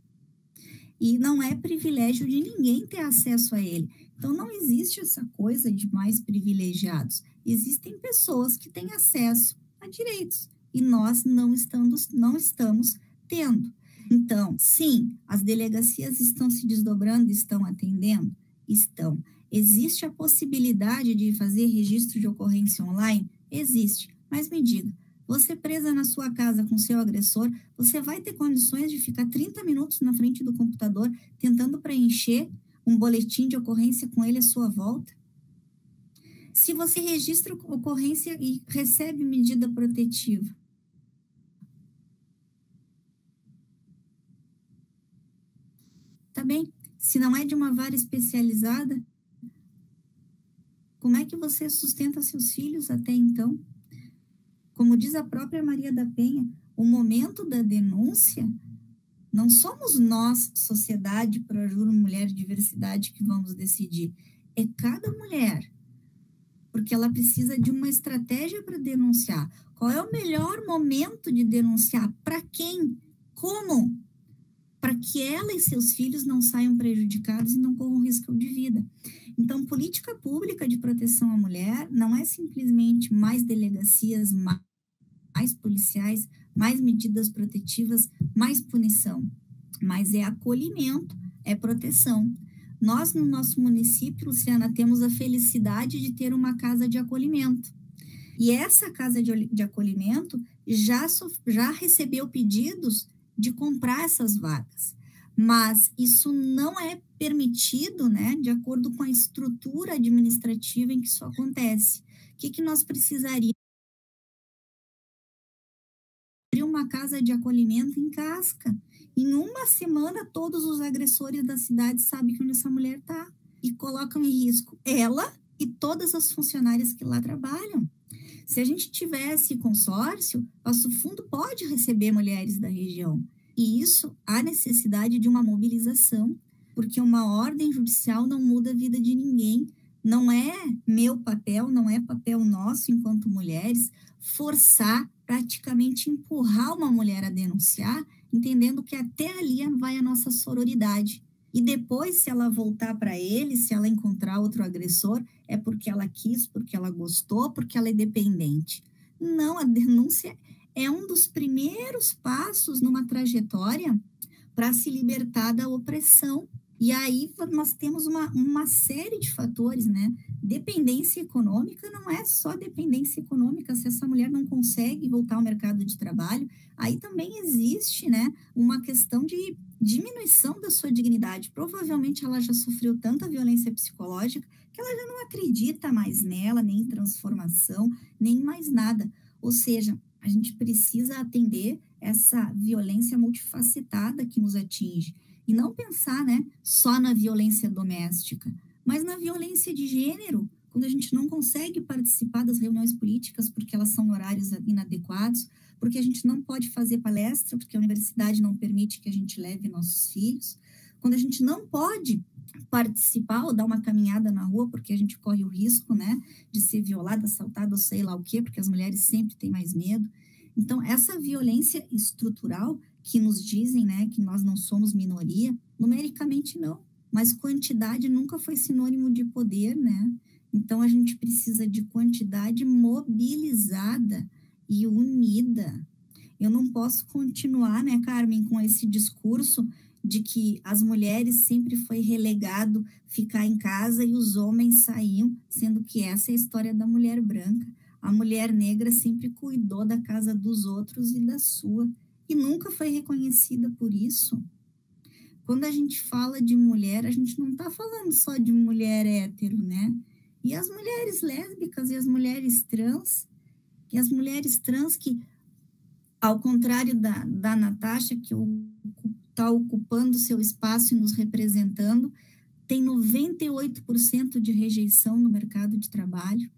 E não é privilégio de ninguém ter acesso a ele. Então, não existe essa coisa de mais privilegiados. Existem pessoas que têm acesso a direitos e nós não estamos tendo. Então, sim, as delegacias estão se desdobrando, estão atendendo? Estão. Existe a possibilidade de fazer registro de ocorrência online? Existe. Mas me diga, você presa na sua casa com seu agressor, você vai ter condições de ficar 30 minutos na frente do computador tentando preencher um boletim de ocorrência com ele à sua volta? Se você registra ocorrência e recebe medida protetiva, tá bem? Se não é de uma vara especializada, como é que você sustenta seus filhos até então? Como diz a própria Maria da Penha, o momento da denúncia não somos nós, sociedade, Projur, mulher, diversidade, que vamos decidir. É cada mulher, porque ela precisa de uma estratégia para denunciar. Qual é o melhor momento de denunciar? Para quem? Como? Para que ela e seus filhos não saiam prejudicados e não corram risco de vida. Então, política pública de proteção à mulher não é simplesmente mais delegacias, mais policiais, mais medidas protetivas, mais punição, mas é acolhimento, é proteção. Nós, no nosso município, Luciana, temos a felicidade de ter uma casa de acolhimento. E essa casa de acolhimento já recebeu pedidos de comprar essas vagas, mas isso não é permitido, né, de acordo com a estrutura administrativa em que isso acontece. O que nós precisaríamos? Abrir uma casa de acolhimento em Casca. Em uma semana, todos os agressores da cidade sabem onde essa mulher está e colocam em risco ela e todas as funcionárias que lá trabalham. Se a gente tivesse consórcio, Passo Fundo pode receber mulheres da região. E isso há necessidade de uma mobilização, porque uma ordem judicial não muda a vida de ninguém. Não é meu papel, não é papel nosso enquanto mulheres, forçar, praticamente empurrar uma mulher a denunciar, entendendo que até ali vai a nossa sororidade. E depois, se ela voltar para ele, se ela encontrar outro agressor, é porque ela quis, porque ela gostou, porque ela é dependente. Não, a denúncia é um dos primeiros passos numa trajetória para se libertar da opressão. E aí nós temos uma série de fatores, né? Dependência econômica não é só dependência econômica. Se essa mulher não consegue voltar ao mercado de trabalho, aí também existe, né, uma questão de diminuição da sua dignidade. Provavelmente ela já sofreu tanta violência psicológica que ela já não acredita mais nela, nem em transformação, nem mais nada. Ou seja, a gente precisa atender essa violência multifacetada que nos atinge. E não pensar, né, só na violência doméstica, mas na violência de gênero, quando a gente não consegue participar das reuniões políticas porque elas são em horários inadequados, porque a gente não pode fazer palestra porque a universidade não permite que a gente leve nossos filhos, quando a gente não pode participar ou dar uma caminhada na rua porque a gente corre o risco, né, de ser violada, assaltada ou sei lá o quê, porque as mulheres sempre têm mais medo. Então, essa violência estrutural que nos dizem, né, que nós não somos minoria, numericamente não. mas quantidade nunca foi sinônimo de poder, né? Então, a gente precisa de quantidade mobilizada e unida. Eu não posso continuar, né, Carmen, com esse discurso de que as mulheres sempre foi relegado ficar em casa e os homens saíam, sendo que essa é a história da mulher branca. A mulher negra sempre cuidou da casa dos outros e da sua, e nunca foi reconhecida por isso. Quando a gente fala de mulher, a gente não está falando só de mulher hétero, né? E as mulheres lésbicas e as mulheres trans, que, ao contrário da Natasha, que está ocupando seu espaço e nos representando, tem 98% de rejeição no mercado de trabalho.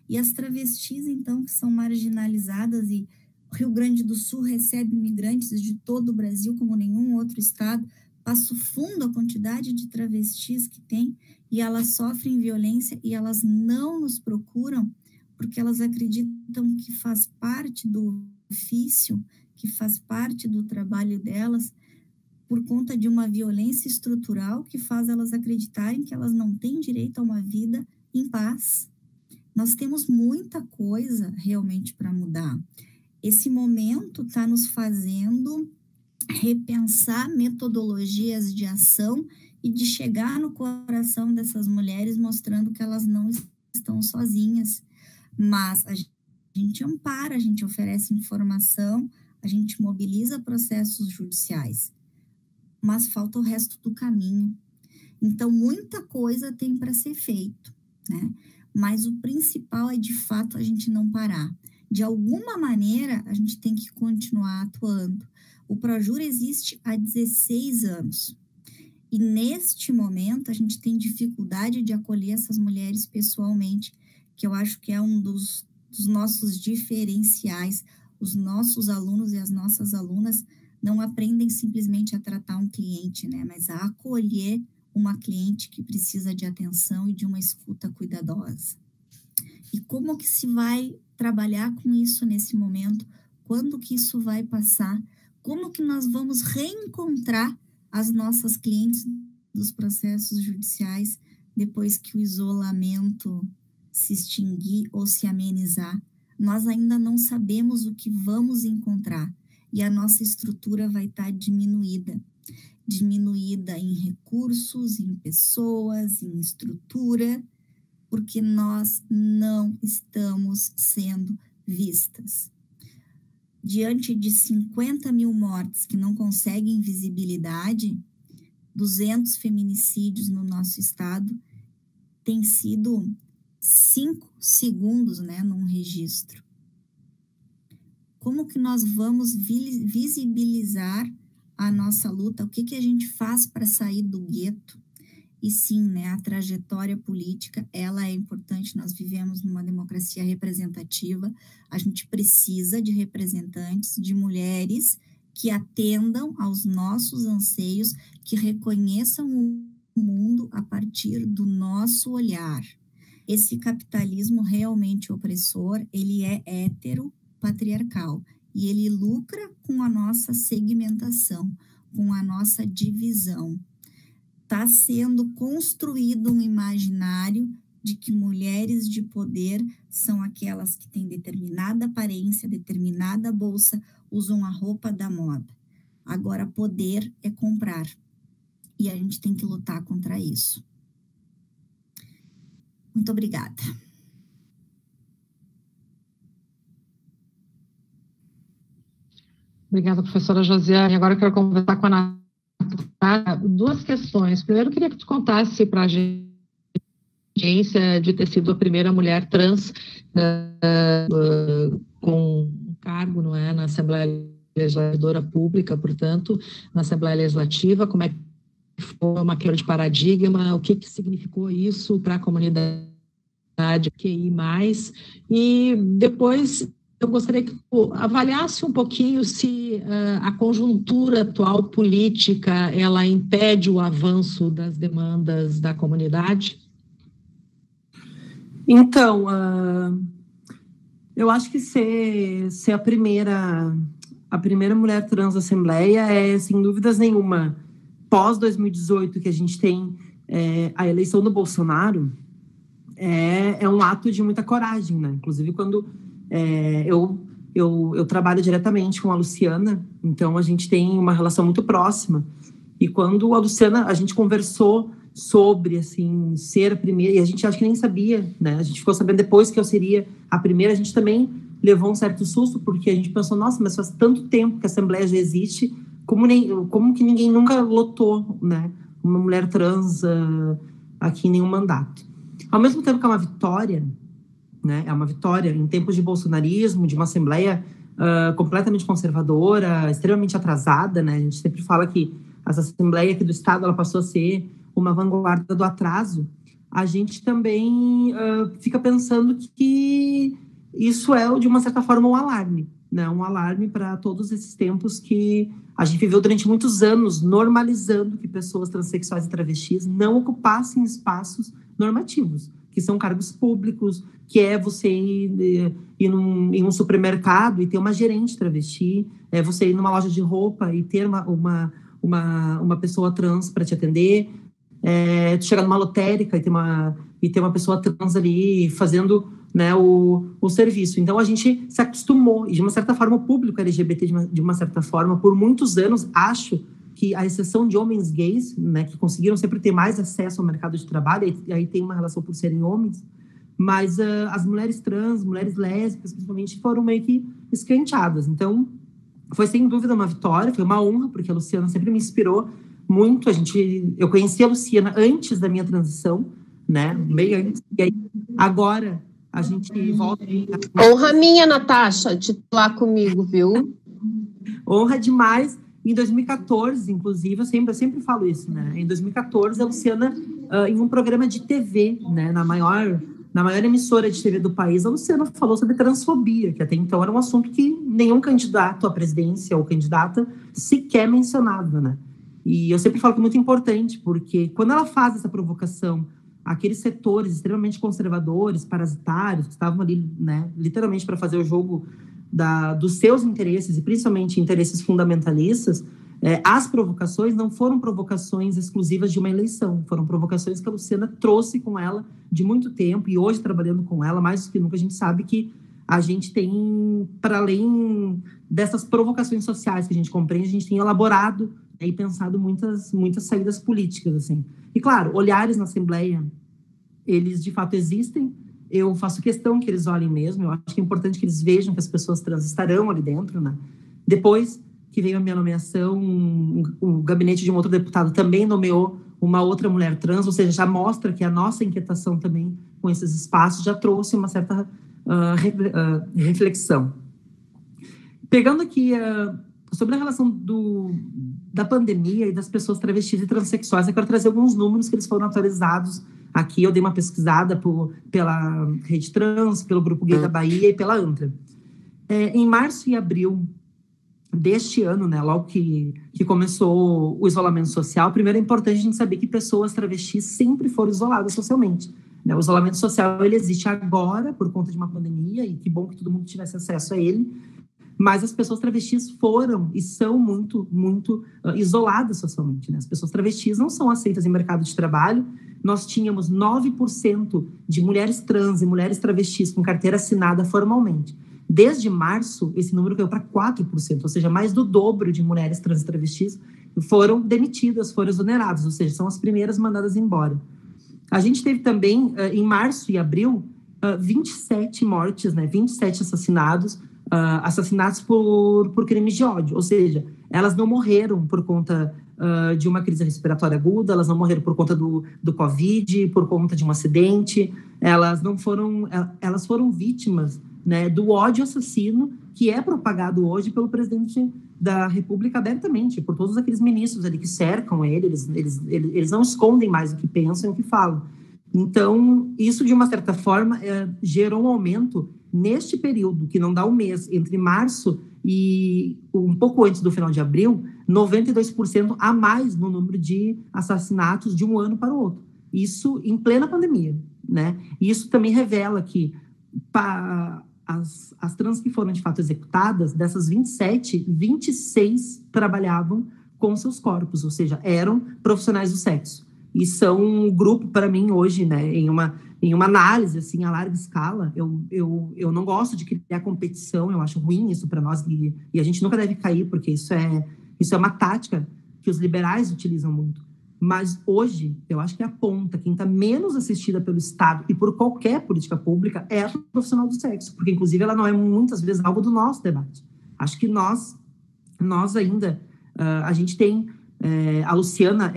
E as travestis, então, que são marginalizadas, e Rio Grande do Sul recebe imigrantes de todo o Brasil, como nenhum outro estado. Passo Fundo, a quantidade de travestis que tem, e elas sofrem violência e elas não nos procuram porque elas acreditam que faz parte do ofício, que faz parte do trabalho delas, por conta de uma violência estrutural que faz elas acreditarem que elas não têm direito a uma vida em paz. Nós temos muita coisa realmente para mudar. Esse momento está nos fazendo repensar metodologias de ação e de chegar no coração dessas mulheres, mostrando que elas não estão sozinhas. Mas a gente ampara, a gente oferece informação, a gente mobiliza processos judiciais, mas falta o resto do caminho. Então, muita coisa tem para ser feito, né? Mas o principal é, de fato, a gente não parar. De alguma maneira, a gente tem que continuar atuando. O Projur existe há 16 anos. E, neste momento, a gente tem dificuldade de acolher essas mulheres pessoalmente, que eu acho que é um dos nossos diferenciais. Os nossos alunos e as nossas alunas não aprendem simplesmente a tratar um cliente, né? Mas a acolher uma cliente que precisa de atenção e de uma escuta cuidadosa. E como que se vai trabalhar com isso nesse momento? Quando que isso vai passar? Como que nós vamos reencontrar as nossas clientes dos processos judiciais depois que o isolamento se extinguir ou se amenizar? Nós ainda não sabemos o que vamos encontrar e a nossa estrutura vai estar diminuída em recursos, em pessoas, em estrutura, porque nós não estamos sendo vistas. Diante de 50 mil mortes que não conseguem visibilidade, 200 feminicídios no nosso estado, tem sido 5 segundos, né, num registro. Como que nós vamos visibilizar a nossa luta? O que a gente faz para sair do gueto? E sim, né, a trajetória política, ela é importante. Nós vivemos numa democracia representativa, a gente precisa de representantes, de mulheres que atendam aos nossos anseios, que reconheçam o mundo a partir do nosso olhar. Esse capitalismo realmente opressor, ele é heteropatriarcal e ele lucra com a nossa segmentação, com a nossa divisão. Está sendo construído um imaginário de que mulheres de poder são aquelas que têm determinada aparência, determinada bolsa, usam a roupa da moda. Agora, poder é comprar. E a gente tem que lutar contra isso. Muito obrigada. Obrigada, professora Josiane. Agora eu quero conversar com a Natália. 2 questões. Primeiro, eu queria que tu contasse para a gente de ter sido a primeira mulher trans com um cargo, não é, na Assembleia Legisladora Pública, portanto, na Assembleia Legislativa. Como é que foi uma quebra de paradigma? O que significou isso para a comunidade QI+. E depois eu gostaria que tu avaliasse um pouquinho se a conjuntura atual política ela impede o avanço das demandas da comunidade. Então, eu acho que ser a primeira mulher trans da Assembleia é, sem dúvidas nenhuma, pós-2018, que a gente tem a eleição do Bolsonaro, é um ato de muita coragem, né? Inclusive, quando eu trabalho diretamente com a Luciana, então a gente tem uma relação muito próxima. E quando a Luciana, a gente conversou sobre, assim, ser a primeira, e a gente acho que nem sabia, né? A gente ficou sabendo depois que eu seria a primeira, a gente também levou um certo susto, porque a gente pensou, nossa, mas faz tanto tempo que a Assembleia já existe, como que ninguém nunca lotou, né, uma mulher trans aqui em nenhum mandato. Ao mesmo tempo que é uma vitória, né, é uma vitória em tempos de bolsonarismo, de uma Assembleia completamente conservadora, extremamente atrasada, né? A gente sempre fala que essa Assembleia aqui do Estado, ela passou a ser uma vanguarda do atraso. A gente também fica pensando que isso é, de uma certa forma, um alarme, né? Um alarme para todos esses tempos que a gente viveu durante muitos anos normalizando que pessoas transexuais e travestis não ocupassem espaços normativos, que são cargos públicos, que é você ir em um supermercado e ter uma gerente travesti, é você ir numa loja de roupa e ter uma pessoa trans para te atender, tu chegar numa lotérica e ter uma pessoa trans ali fazendo, né, o serviço. Então, a gente se acostumou, e de uma certa forma, o público LGBT, de uma certa forma, por muitos anos, acho que, à exceção de homens gays, né, que conseguiram sempre ter mais acesso ao mercado de trabalho, e aí tem uma relação por serem homens, mas as mulheres trans, mulheres lésbicas, principalmente, foram meio que escanteadas. Então, foi sem dúvida uma vitória, foi uma honra, porque a Luciana sempre me inspirou muito. Eu conheci a Luciana antes da minha transição, né, bem antes, e aí, agora, a gente volta... Honra minha, Natasha, de estar comigo, viu? Honra demais. Em 2014, inclusive, eu sempre falo isso, né? Em 2014, a Luciana, em um programa de TV, né, na maior emissora de TV do país, a Luciana falou sobre transfobia, que até então era um assunto que nenhum candidato à presidência ou candidata sequer mencionava, né? E eu sempre falo que é muito importante, porque quando ela faz essa provocação, aqueles setores extremamente conservadores, parasitários, que estavam ali, né, literalmente para fazer o jogo dos seus interesses, e principalmente interesses fundamentalistas, as provocações não foram provocações exclusivas de uma eleição, foram provocações que a Luciana trouxe com ela de muito tempo, e hoje, trabalhando com ela, mais do que nunca, a gente sabe que a gente tem, para além dessas provocações sociais que a gente compreende, a gente tem elaborado, né, e pensado muitas saídas políticas, assim. E, claro, olhares na Assembleia, eles, de fato, existem. Eu faço questão que eles olhem mesmo. Eu acho que é importante que eles vejam que as pessoas trans estarão ali dentro, né? Depois que veio a minha nomeação, o gabinete de um outro deputado também nomeou uma outra mulher trans, ou seja, já mostra que a nossa inquietação também com esses espaços já trouxe uma certa reflexão. Pegando aqui sobre a relação da pandemia e das pessoas travestis e transexuais, eu quero trazer alguns números que eles foram atualizados. Aqui eu dei uma pesquisada pela Rede Trans, pelo Grupo Gay da Bahia e pela ANTRA. Em março e abril deste ano, né, logo que começou o isolamento social, primeiro é importante a gente saber que pessoas travestis sempre foram isoladas socialmente, né? O isolamento social, ele existe agora por conta de uma pandemia, e que bom que todo mundo tivesse acesso a ele, mas as pessoas travestis foram e são muito, muito isoladas socialmente, né? As pessoas travestis não são aceitas em mercado de trabalho. Nós tínhamos 9% de mulheres trans e mulheres travestis com carteira assinada formalmente. Desde março, esse número caiu para 4%, ou seja, mais do dobro de mulheres trans e travestis foram demitidas, foram exoneradas, ou seja, são as primeiras mandadas embora. A gente teve também, em março e abril, 27 mortes, né, 27 assassinatos por crimes de ódio, ou seja, elas não morreram por conta de uma crise respiratória aguda, elas não morreram por conta do Covid, por conta de um acidente, elas foram vítimas, né, do ódio assassino que é propagado hoje pelo presidente da República abertamente, por todos aqueles ministros ali que cercam ele, eles não escondem mais o que pensam e o que falam. Então, isso, de uma certa forma, gerou um aumento neste período, que não dá um mês, entre março e um pouco antes do final de abril, 92% a mais no número de assassinatos de um ano para o outro. Isso em plena pandemia, né? E isso também revela que as trans que foram, de fato, executadas, dessas 27, 26 trabalhavam com seus corpos, ou seja, eram profissionais do sexo. E são um grupo, para mim, hoje, né, em uma análise, assim, a larga escala, eu não gosto de criar competição, eu acho ruim isso para nós, e a gente nunca deve cair, porque isso é uma tática que os liberais utilizam muito. Mas hoje, eu acho que a ponta, quem está menos assistida pelo Estado e por qualquer política pública é a profissional do sexo, porque, inclusive, ela não é muitas vezes algo do nosso debate. Acho que nós ainda, a gente tem, a Luciana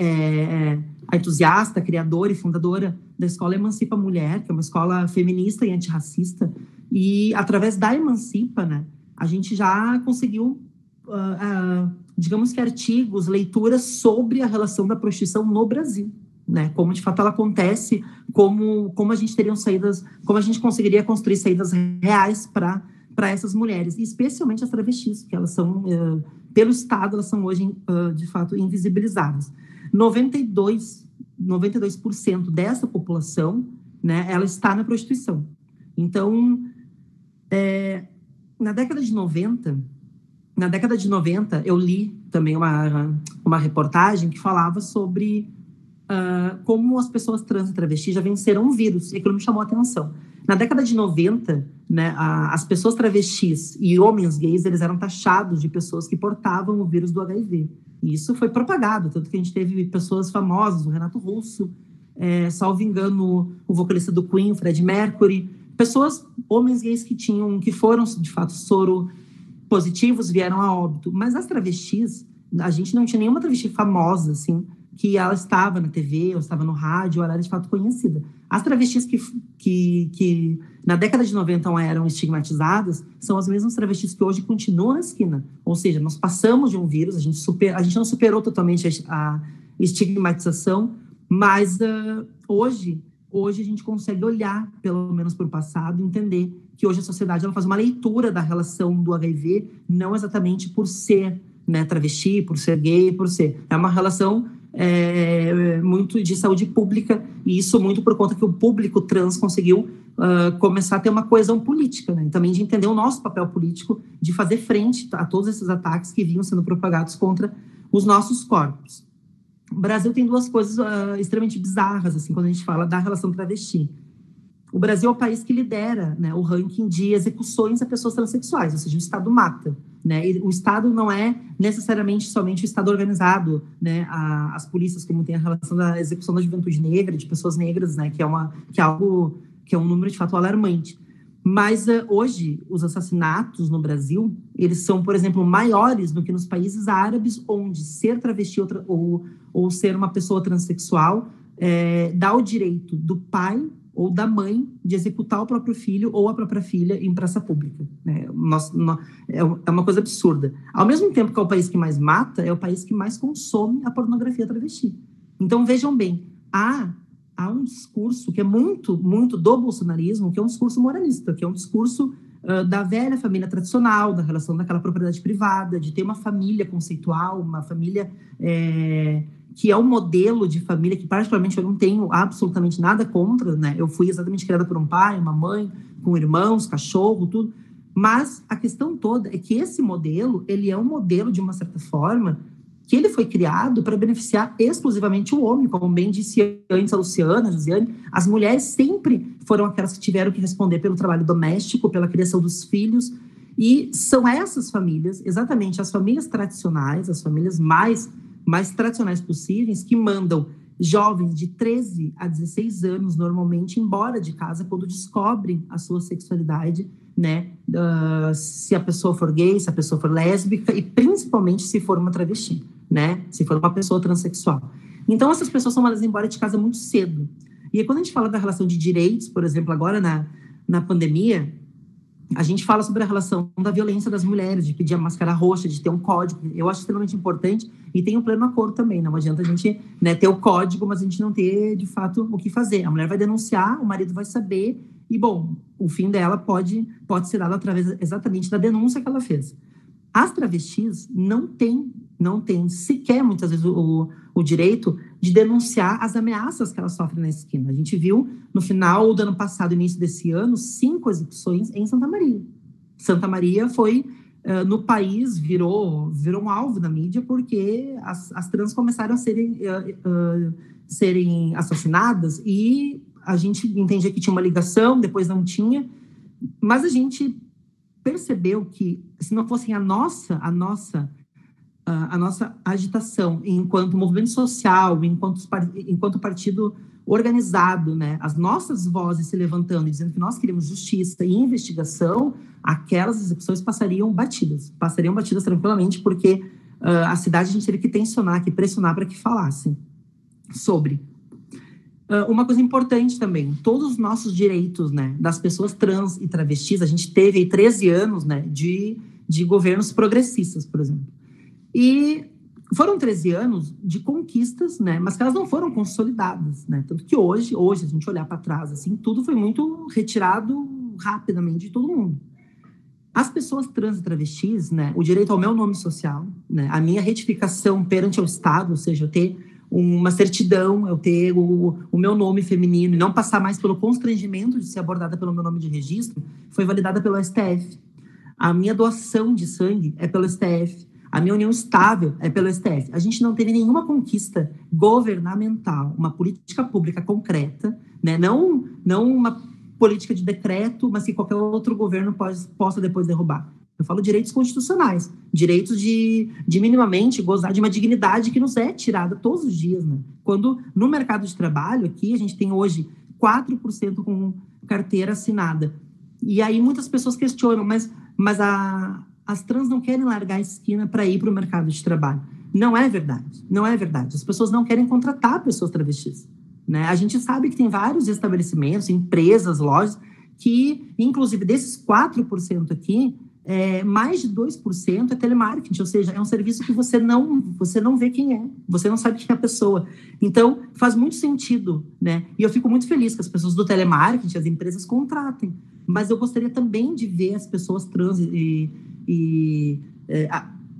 a entusiasta, criadora e fundadora da Escola Emancipa Mulher, que é uma escola feminista e antirracista, e através da Emancipa, né, a gente já conseguiu, digamos que artigos, leituras sobre a relação da prostituição no Brasil, né, como de fato ela acontece, como a gente teria saídas, como a gente conseguiria construir saídas reais para essas mulheres, e especialmente as travestis, que elas são, pelo Estado, elas são hoje, de fato, invisibilizadas. 92% dessa população, né, ela está na prostituição. Então, na década de 90, eu li também uma reportagem que falava sobre como as pessoas trans e travestis já venceram um vírus, e aquilo me chamou a atenção. Na década de 90, né, as pessoas travestis e homens gays, eles eram taxados de pessoas que portavam o vírus do HIV. E isso foi propagado, tanto que a gente teve pessoas famosas, o Renato Russo, salvo engano, o vocalista do Queen, o Freddie Mercury, pessoas, homens gays que foram, de fato, soro positivos, vieram a óbito. Mas as travestis, a gente não tinha nenhuma travesti famosa, assim, que ela estava na TV, ou estava no rádio, ou ela era, de fato, conhecida. As travestis que na década de 90 eram estigmatizadas são as mesmas travestis que hoje continuam na esquina. Ou seja, nós passamos de um vírus, a gente não superou totalmente a estigmatização, mas hoje a gente consegue olhar, pelo menos para o passado, e entender que hoje a sociedade ela faz uma leitura da relação do HIV, não exatamente por ser, né, travesti, por ser gay, por ser... É uma relação muito de saúde pública, e isso muito por conta que o público trans conseguiu começar a ter uma coesão política, né? E também de entender o nosso papel político, de fazer frente a todos esses ataques que vinham sendo propagados contra os nossos corpos. O Brasil tem duas coisas extremamente bizarras, assim, quando a gente fala da relação travesti. O Brasil é o país que lidera, né, o ranking de execuções a pessoas transexuais, ou seja, o Estado mata, né? E o Estado não é necessariamente somente o Estado organizado, né? As polícias, como tem a relação da execução da juventude negra, de pessoas negras, né? Que é um número de fato alarmante. Mas hoje, os assassinatos no Brasil, eles são, por exemplo, maiores do que nos países árabes, onde ser travesti ou ser uma pessoa transexual dá o direito do pai ou da mãe de executar o próprio filho ou a própria filha em praça pública. É uma coisa absurda. Ao mesmo tempo que é o país que mais mata, é o país que mais consome a pornografia travesti. Então, vejam bem, há um discurso que é muito, muito do bolsonarismo, que é um discurso moralista, que é um discurso da velha família tradicional, da relação daquela propriedade privada, de ter uma família conceitual, uma família que é um modelo de família que, particularmente, eu não tenho absolutamente nada contra, né? Eu fui exatamente criada por um pai, uma mãe, com irmãos, cachorro, tudo. Mas a questão toda é que esse modelo, ele é um modelo, de uma certa forma, que ele foi criado para beneficiar exclusivamente o homem, como bem disse antes a Luciana, a Josiane. As mulheres sempre foram aquelas que tiveram que responder pelo trabalho doméstico, pela criação dos filhos, e são essas famílias, exatamente as famílias tradicionais, as famílias mais tradicionais possíveis, que mandam jovens de 13 a 16 anos, normalmente, embora de casa quando descobrem a sua sexualidade, né? Se a pessoa for gay, se a pessoa for lésbica, e principalmente se for uma travesti, né? Se for uma pessoa transexual. Então, essas pessoas são mandadas embora de casa muito cedo. E aí, quando a gente fala da relação de direitos, por exemplo, agora na pandemia, a gente fala sobre a relação da violência das mulheres, de pedir a máscara roxa, de ter um código. Eu acho extremamente importante, e tem um pleno acordo também. Não adianta a gente, né, ter o código, mas a gente não ter, de fato, o que fazer. A mulher vai denunciar, o marido vai saber, e, bom, o fim dela pode ser dado através exatamente da denúncia que ela fez. As travestis não têm sequer, muitas vezes, o direito de denunciar as ameaças que elas sofrem na esquina. A gente viu, no final do ano passado, início desse ano, 5 execuções em Santa Maria. Santa Maria foi no país virou um alvo da mídia, porque as trans começaram a serem assassinadas, e a gente entendia que tinha uma ligação, depois não tinha, mas a gente percebeu que, se não fosse a nossa agitação enquanto movimento social, enquanto partido organizado, né, as nossas vozes se levantando e dizendo que nós queremos justiça e investigação, aquelas execuções passariam batidas tranquilamente, porque a cidade a gente teve que tensionar, que pressionar para que falassem sobre. Uma coisa importante também, todos os nossos direitos, né, das pessoas trans e travestis, a gente teve aí 13 anos, né, de governos progressistas, por exemplo. E foram 13 anos de conquistas, né, mas que elas não foram consolidadas, né, tanto que hoje, a gente olhar para trás, assim, tudo foi muito retirado rapidamente de todo mundo. As pessoas trans e travestis, né, o direito ao meu nome social, né, a minha retificação perante o Estado, ou seja, eu ter uma certidão, eu ter o meu nome feminino e não passar mais pelo constrangimento de ser abordada pelo meu nome de registro, foi validada pelo STF. A minha doação de sangue é pelo STF. A minha união estável é pelo STF. A gente não teve nenhuma conquista governamental, uma política pública concreta, né? Não uma política de decreto, mas que qualquer outro governo possa depois derrubar. Eu falo direitos constitucionais, direitos de minimamente gozar de uma dignidade que nos é tirada todos os dias, né? Quando no mercado de trabalho, aqui a gente tem hoje 4% com carteira assinada. E aí muitas pessoas questionam, mas as trans não querem largar a esquina para ir para o mercado de trabalho. Não é verdade, não é verdade. As pessoas não querem contratar pessoas travestis, né? A gente sabe que tem vários estabelecimentos, empresas, lojas, que, inclusive, desses 4% aqui, mais de 2% é telemarketing, ou seja, é um serviço que você não vê quem é, você não sabe quem é a pessoa. Então, faz muito sentido, né? E eu fico muito feliz que as pessoas do telemarketing, as empresas contratem, mas eu gostaria também de ver as pessoas trans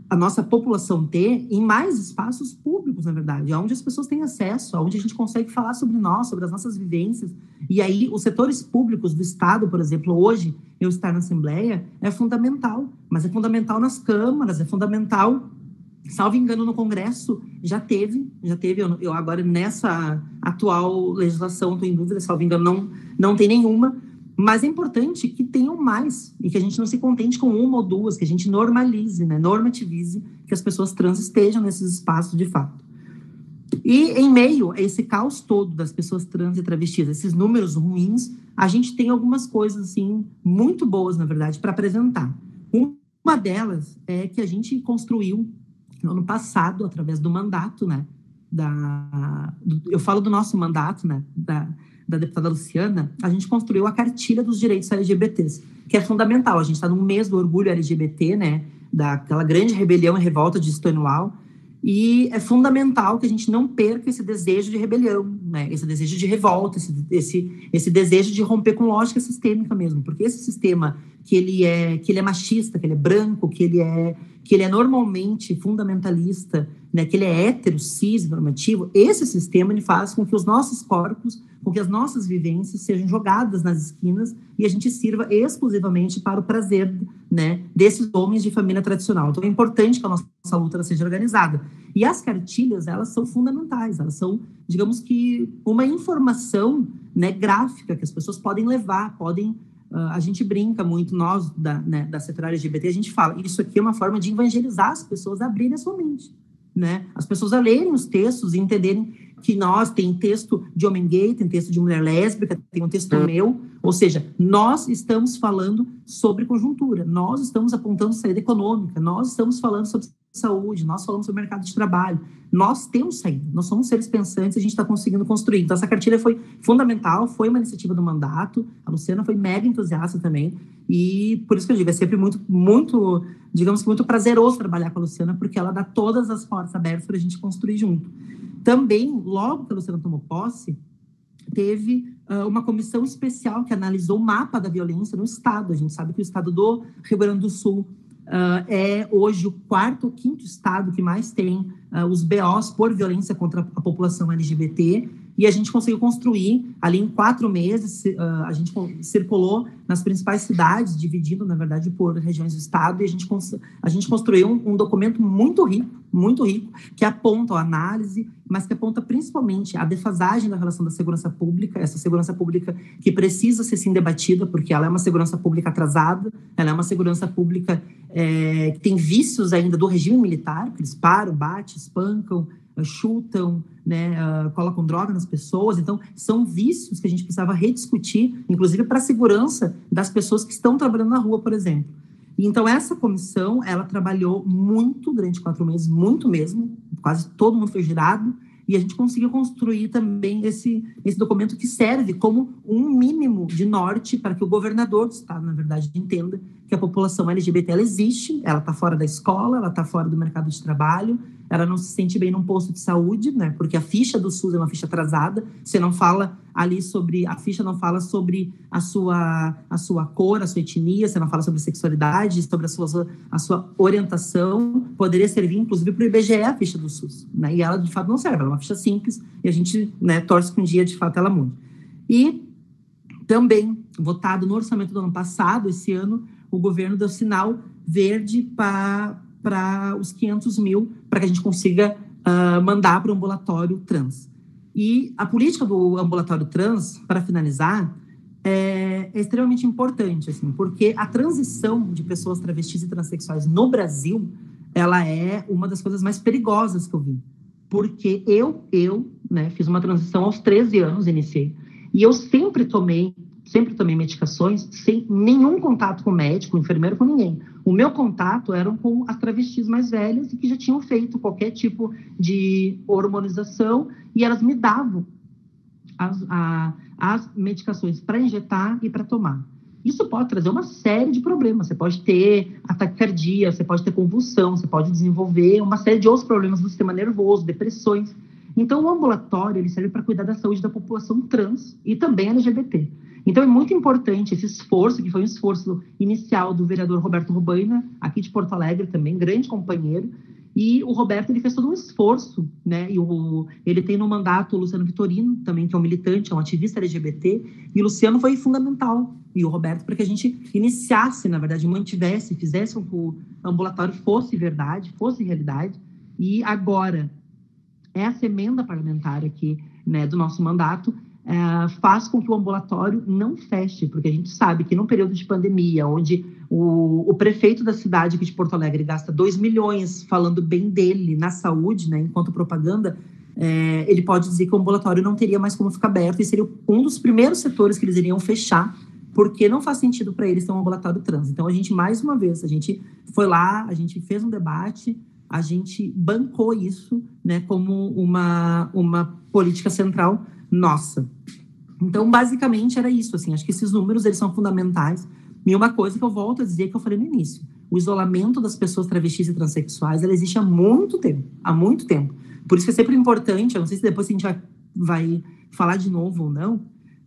a nossa população ter em mais espaços públicos, na verdade, onde as pessoas têm acesso, onde a gente consegue falar sobre nós, sobre as nossas vivências. E aí, os setores públicos do Estado, por exemplo, hoje, eu estar na Assembleia, é fundamental, mas é fundamental nas câmaras, é fundamental, salvo engano, no Congresso, já teve, eu agora nessa atual legislação, estou em dúvida, salvo engano, não tem nenhuma. Mas é importante que tenham mais e que a gente não se contente com uma ou duas, que a gente normalize, né, normativize que as pessoas trans estejam nesses espaços de fato. E em meio a esse caos todo das pessoas trans e travestis, esses números ruins, a gente tem algumas coisas assim, muito boas, na verdade, para apresentar. Uma delas é que a gente construiu no ano passado, através do mandato, né, eu falo do nosso mandato, né, da deputada Luciana, a gente construiu a cartilha dos direitos LGBTs, que é fundamental. A gente está no mês do orgulho LGBT, né, daquela grande rebelião e revolta de Stonewall, e é fundamental que a gente não perca esse desejo de rebelião, né, esse desejo de revolta, esse desejo de romper com lógica sistêmica mesmo, porque esse sistema que ele é machista, que ele é branco, que ele é normalmente fundamentalista, né, que ele é hétero, cis, normativo, esse sistema ele faz com que os nossos corpos, com que as nossas vivências sejam jogadas nas esquinas e a gente sirva exclusivamente para o prazer, né, desses homens de família tradicional. Então é importante que a nossa luta seja organizada. E as cartilhas, elas são fundamentais, elas são, digamos que, uma informação, né, gráfica que as pessoas podem levar, a gente brinca muito, nós da setora LGBT, a gente fala, isso aqui é uma forma de evangelizar as pessoas a abrirem a sua mente, né? As pessoas a lerem os textos e entenderem que tem texto de homem gay, tem texto de mulher lésbica, tem um texto meu, ou seja, nós estamos falando sobre conjuntura, nós estamos apontando saída econômica, nós estamos falando sobre saúde, nós falamos sobre mercado de trabalho, nós temos saída, nós somos seres pensantes e a gente está conseguindo construir. Então essa cartilha foi fundamental, foi uma iniciativa do mandato, a Luciana foi mega entusiasta também, e por isso que eu digo, é sempre muito, muito, digamos que muito prazeroso trabalhar com a Luciana, porque ela dá todas as portas abertas para a gente construir junto. Também, logo que a Luciana tomou posse, teve uma comissão especial que analisou o mapa da violência no Estado. A gente sabe que o Estado do Rio Grande do Sul é hoje o 4º ou 5º estado que mais tem os BOs por violência contra a população LGBT, e a gente conseguiu construir, ali em 4 meses, a gente circulou nas principais cidades, dividindo, na verdade, por regiões do estado, e a gente construiu um documento muito rico, que aponta a análise, mas que aponta principalmente a defasagem da relação da segurança pública, essa segurança pública que precisa ser sim debatida, porque ela é uma segurança pública atrasada, ela é uma segurança pública que tem vícios ainda do regime militar, que eles param, batem, espancam, chutam, né, colocam droga nas pessoas. Então, são vícios que a gente precisava rediscutir, inclusive para a segurança das pessoas que estão trabalhando na rua, por exemplo. Então, essa comissão, ela trabalhou muito durante 4 meses, muito mesmo, quase todo mundo foi girado, e a gente conseguiu construir também esse documento que serve como um mínimo de norte para que o governador do estado, na verdade, entenda que a população LGBT ela existe, ela está fora da escola, ela está fora do mercado de trabalho, ela não se sente bem num posto de saúde, né? Porque a ficha do SUS é uma ficha atrasada, você não fala ali sobre, a ficha não fala sobre a sua cor, a sua etnia, você não fala sobre sexualidade, sobre a sua orientação, poderia servir inclusive para o IBGE a ficha do SUS, né? E ela de fato não serve, ela é uma ficha simples e a gente, né, torce que um dia de fato ela mude. E também, votado no orçamento do ano passado, esse ano, o governo deu sinal verde para os 500 mil, para que a gente consiga mandar para o ambulatório trans. E a política do ambulatório trans, para finalizar, é extremamente importante, assim, porque a transição de pessoas travestis e transexuais no Brasil, ela é uma das coisas mais perigosas que eu vi. Porque eu né, fiz uma transição aos 13 anos, iniciei, e eu sempre tomei medicações sem nenhum contato com médico, enfermeiro, com ninguém. O meu contato era com as travestis mais velhas e que já tinham feito qualquer tipo de hormonização e elas me davam as medicações para injetar e para tomar. Isso pode trazer uma série de problemas. Você pode ter ataque cardíaco, você pode ter convulsão, você pode desenvolver uma série de outros problemas do sistema nervoso, depressões. Então, o ambulatório ele serve para cuidar da saúde da população trans e também LGBT. Então, é muito importante esse esforço, que foi um esforço inicial do vereador Roberto Robaina, aqui de Porto Alegre também, grande companheiro. E o Roberto ele fez todo um esforço, né? E ele tem no mandato o Luciano Vitorino, também, que é um militante, é um ativista LGBT. E o Luciano foi fundamental, e o Roberto, para que a gente iniciasse, na verdade, mantivesse, fizesse com que o ambulatório fosse verdade, fosse realidade. E agora, essa emenda parlamentar aqui, né, do nosso mandato, faz com que o ambulatório não feche, porque a gente sabe que num período de pandemia, onde o prefeito da cidade aqui de Porto Alegre gasta 2 milhões falando bem dele na saúde, né, enquanto propaganda, ele pode dizer que o ambulatório não teria mais como ficar aberto e seria um dos primeiros setores que eles iriam fechar, porque não faz sentido para eles ter um ambulatório trans. Então, a gente, mais uma vez, a gente foi lá, a gente fez um debate, a gente bancou isso, né, como uma política central nossa. Então, basicamente, era isso, assim, acho que esses números, eles são fundamentais. E uma coisa que eu volto a dizer, que eu falei no início, o isolamento das pessoas travestis e transexuais, ela existe há muito tempo. Por isso que é sempre importante, eu não sei se depois a gente vai falar de novo ou não,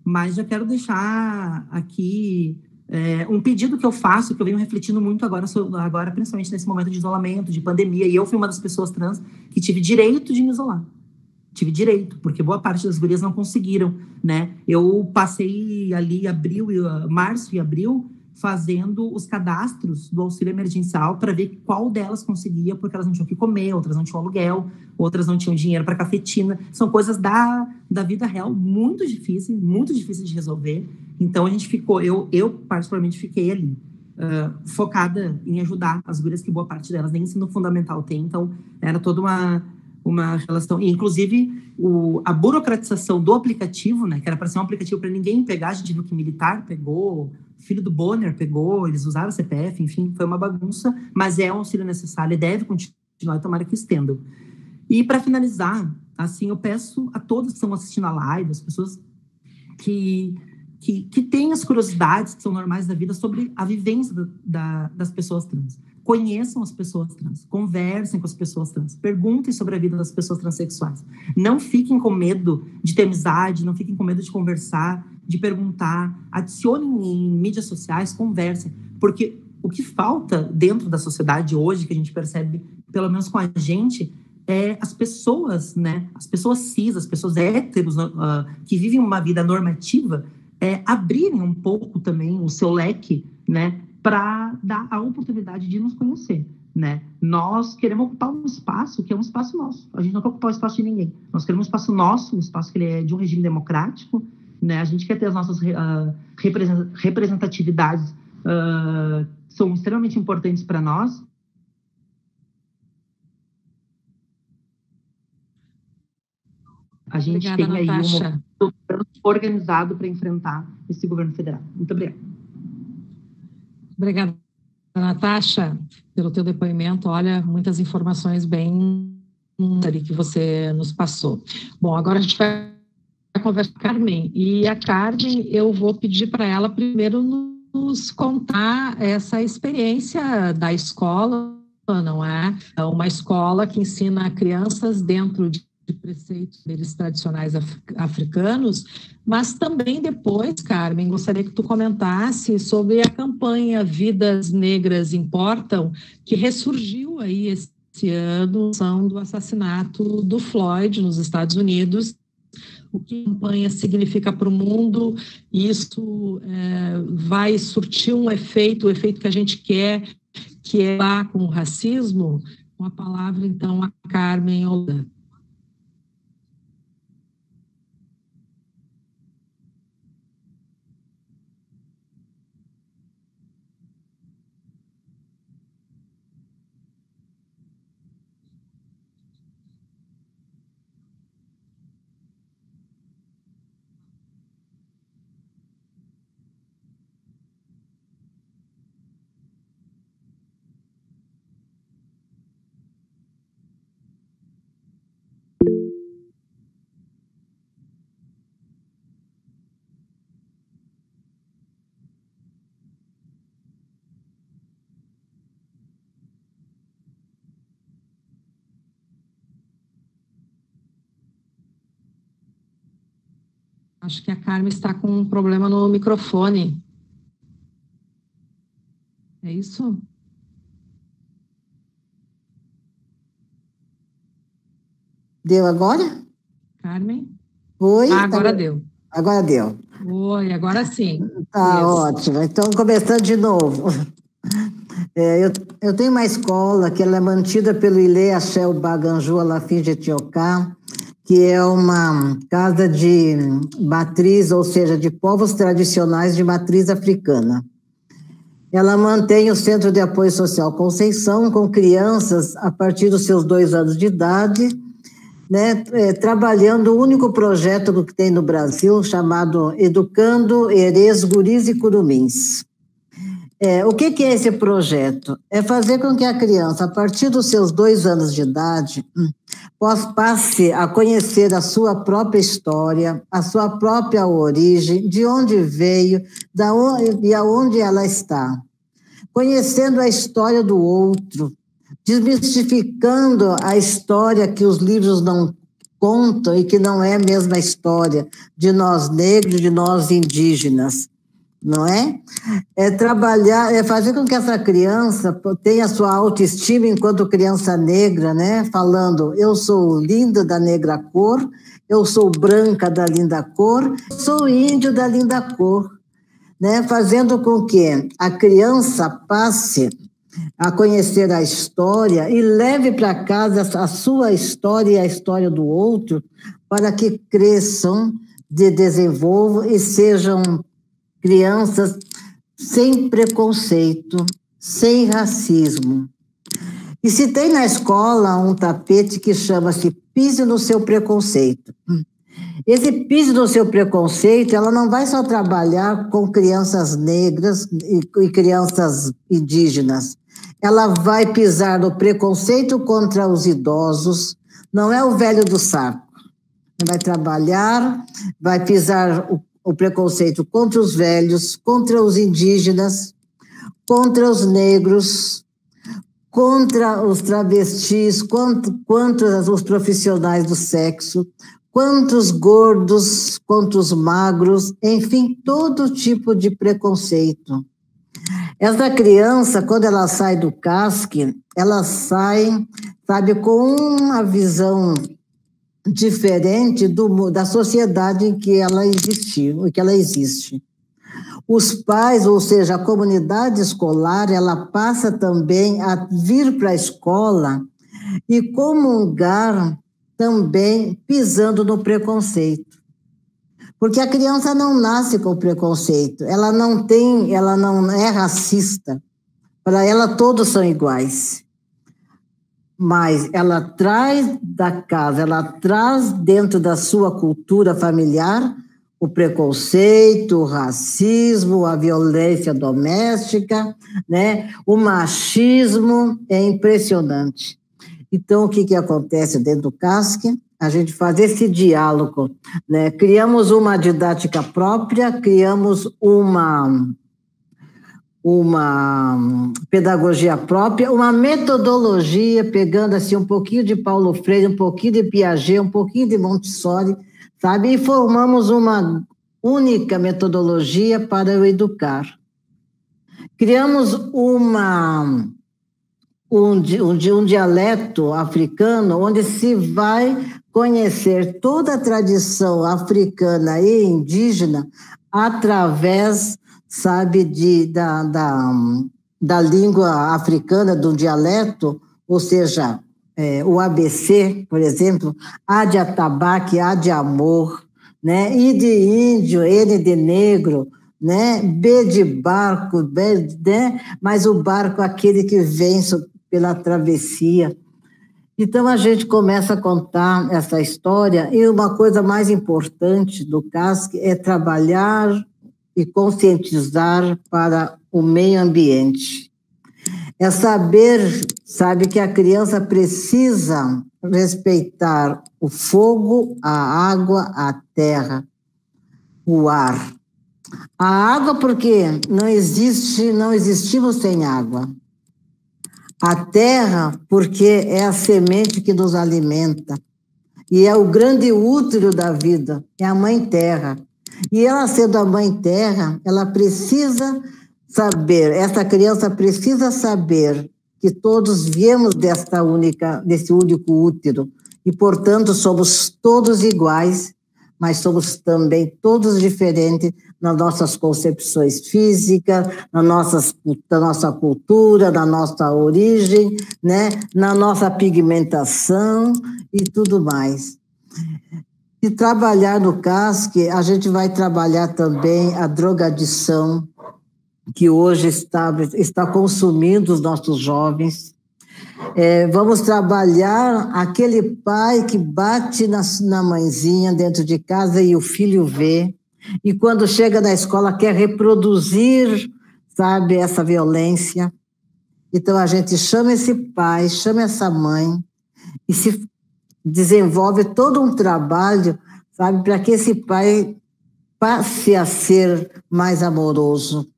mas já quero deixar aqui um pedido que eu faço, que eu venho refletindo muito agora, principalmente nesse momento de isolamento, de pandemia, e eu fui uma das pessoas trans que tive direito de me isolar. Tive direito, porque boa parte das gurias não conseguiram, né? Eu passei ali março e abril fazendo os cadastros do auxílio emergencial para ver qual delas conseguia, porque elas não tinham o que comer, outras não tinham aluguel, outras não tinham dinheiro para cafetina. São coisas da vida real muito difíceis de resolver. Então, a gente ficou, eu particularmente fiquei ali, focada em ajudar as gurias, que boa parte delas nem ensino fundamental tem. Então, era toda uma relação, e inclusive a burocratização do aplicativo, né, que era para ser um aplicativo para ninguém pegar, a gente viu que militar pegou, filho do Bonner pegou, eles usaram o CPF, enfim, foi uma bagunça, mas é um auxílio necessário e deve continuar, e tomara que estendam. E para finalizar, assim, eu peço a todos que estão assistindo a live, as pessoas que têm as curiosidades que são normais da vida sobre a vivência das pessoas trans. Conheçam as pessoas trans, conversem com as pessoas trans, perguntem sobre a vida das pessoas transexuais. Não fiquem com medo de ter amizade, não fiquem com medo de conversar, de perguntar, adicionem em mídias sociais, conversem, porque o que falta dentro da sociedade hoje, que a gente percebe, pelo menos com a gente, as pessoas, né, as pessoas cis, as pessoas héteros, que vivem uma vida normativa, abrirem um pouco também o seu leque, né, para dar a oportunidade de nos conhecer, né? Nós queremos ocupar um espaço que é um espaço nosso. A gente não quer ocupar o espaço de ninguém. Nós queremos um espaço nosso, um espaço que ele é de um regime democrático, né? A gente quer ter as nossas representatividades que são extremamente importantes para nós. A gente Obrigada, tem Natasha. aí um movimento organizado para enfrentar esse governo federal. Muito obrigada. Obrigada, Natasha, pelo teu depoimento. Olha, muitas informações bem que você nos passou. Bom, agora a gente vai conversar com a Carmen. E a Carmen, eu vou pedir para ela primeiro nos contar essa experiência da escola, não é? Uma escola que ensina crianças dentro de preceitos deles tradicionais africanos, mas também depois, Carmen, gostaria que tu comentasse sobre a campanha Vidas Negras Importam, que ressurgiu aí esse ano, do assassinato do Floyd nos Estados Unidos. O que a campanha significa para o mundo? Isso vai surtir um efeito, o efeito que a gente quer, que é lá com o racismo? Com a palavra, então, a Carmen Holanda. Acho que a Carmen está com um problema no microfone. É isso? Deu agora? Carmen? Oi? Agora deu. Agora deu. Oi, agora sim. Tá Isso. ótimo. Então, começando de novo. Eu tenho uma escola que ela é mantida pelo Ilê Axel Baganju Alafim Getioká, que é uma casa de matriz, ou seja, de povos tradicionais de matriz africana. Ela mantém o Centro de Apoio Social Conceição com crianças a partir dos seus 2 anos de idade, né, trabalhando o único projeto que tem no Brasil, chamado Educando Herês, Guris e Curumins. O que é esse projeto? É fazer com que a criança, a partir dos seus 2 anos de idade, passe a conhecer a sua própria história, a sua própria origem, de onde veio, e aonde ela está. Conhecendo a história do outro, desmistificando a história que os livros não contam e que não é a mesma história de nós negros, de nós indígenas. Não é? Trabalhar, fazer com que essa criança tenha sua autoestima enquanto criança negra, né? Falando, eu sou linda da negra cor, eu sou branca da linda cor, sou índio da linda cor, né? Fazendo com que a criança passe a conhecer a história e leve para casa a sua história e a história do outro para que cresçam, desenvolvam e sejam crianças sem preconceito, sem racismo. E se tem na escola um tapete que chama-se Pise no Seu Preconceito. Esse Pise no Seu Preconceito, ela não vai só trabalhar com crianças negras e crianças indígenas. Ela vai pisar no preconceito contra os idosos, não é o velho do saco. Vai trabalhar, vai pisar o preconceito contra os velhos, contra os indígenas, contra os negros, contra os travestis, contra os profissionais do sexo, quanto os gordos, quanto os magros, enfim, todo tipo de preconceito. Essa criança, quando ela sai do casque, ela sai sabe, com uma visão diferente da sociedade em que ela existiu, que ela existe. Os pais, ou seja, a comunidade escolar, ela passa também a vir para a escola e comungar também pisando no preconceito. Porque a criança não nasce com preconceito, ela não é racista. Para ela todos são iguais. Mas ela traz da casa, ela traz dentro da sua cultura familiar o preconceito, o racismo, a violência doméstica, né? O machismo é impressionante. Então, o que acontece dentro do CASC? A gente faz esse diálogo, né? Criamos uma didática própria, criamos uma pedagogia própria, uma metodologia, pegando assim um pouquinho de Paulo Freire, um pouquinho de Piaget, um pouquinho de Montessori, sabe? E formamos uma única metodologia para o educar. Criamos um dialeto africano, onde se vai conhecer toda a tradição africana e indígena através, sabe, da língua africana, do dialeto, ou seja, o ABC, por exemplo, A de atabaque, A de amor, né? I de índio, N de negro, né? B de barco, B, né? Mas o barco é aquele que vem pela travessia. Então, a gente começa a contar essa história, e uma coisa mais importante do CASC é trabalhar e conscientizar para o meio ambiente. É saber, sabe, que a criança precisa respeitar o fogo, a água, a terra, o ar. A água, porque não existimos sem água. A terra, porque é a semente que nos alimenta. E é o grande útero da vida, é a mãe terra. E ela, sendo a mãe terra, ela precisa saber, essa criança precisa saber que todos viemos desse único útero e, portanto, somos todos iguais, mas somos também todos diferentes nas nossas concepções físicas, da nossa cultura, da nossa origem, né? Na nossa pigmentação e tudo mais. E trabalhar no CASC, a gente vai trabalhar também a drogadição, que hoje está consumindo os nossos jovens. Vamos trabalhar aquele pai que bate na mãezinha dentro de casa e o filho vê, e quando chega na escola quer reproduzir, sabe, essa violência. Então a gente chama esse pai, chama essa mãe, e se desenvolve todo um trabalho, sabe, para que esse pai passe a ser mais amoroso,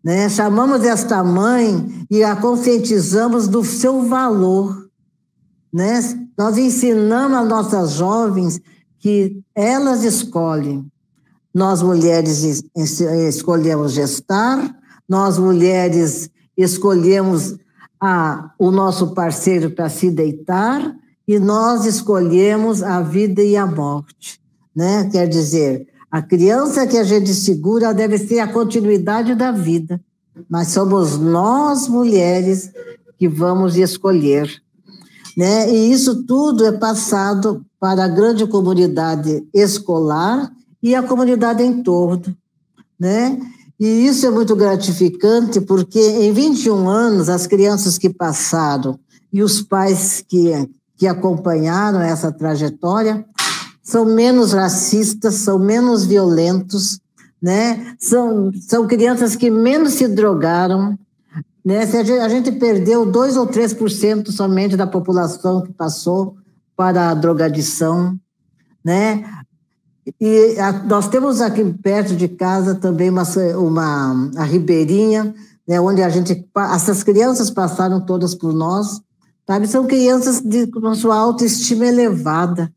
né? Chamamos esta mãe e a conscientizamos do seu valor, né? Nós ensinamos às nossas jovens que elas escolhem. Nós, mulheres, escolhemos gestar, nós, mulheres, escolhemos o nosso parceiro para se deitar, e nós escolhemos a vida e a morte, né? Quer dizer, a criança que a gente segura deve ser a continuidade da vida, mas somos nós, mulheres, que vamos escolher, né? E isso tudo é passado para a grande comunidade escolar e a comunidade em torno, né? E isso é muito gratificante, porque em 21 anos, as crianças que passaram e os pais que acompanharam essa trajetória são menos racistas, são menos violentos, né? São crianças que menos se drogaram, né? A gente perdeu 2 ou 3% somente da população que passou para a drogadição, né? E nós temos aqui perto de casa também a Ribeirinha, né, onde essas crianças passaram todas por nós, sabe? São crianças com sua autoestima elevada,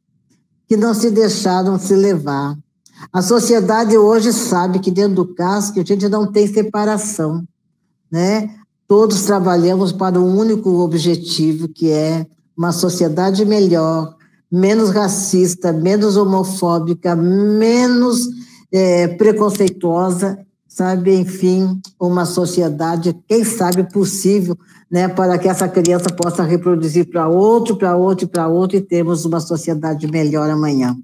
que não se deixaram se levar. A sociedade hoje sabe que dentro do CASC a gente não tem separação, né? Todos trabalhamos para um único objetivo, que é uma sociedade melhor, menos racista, menos homofóbica, menos preconceituosa, sabe? Enfim, uma sociedade, quem sabe, possível, né, para que essa criança possa reproduzir para outro, para outro e para outro, e termos uma sociedade melhor amanhã.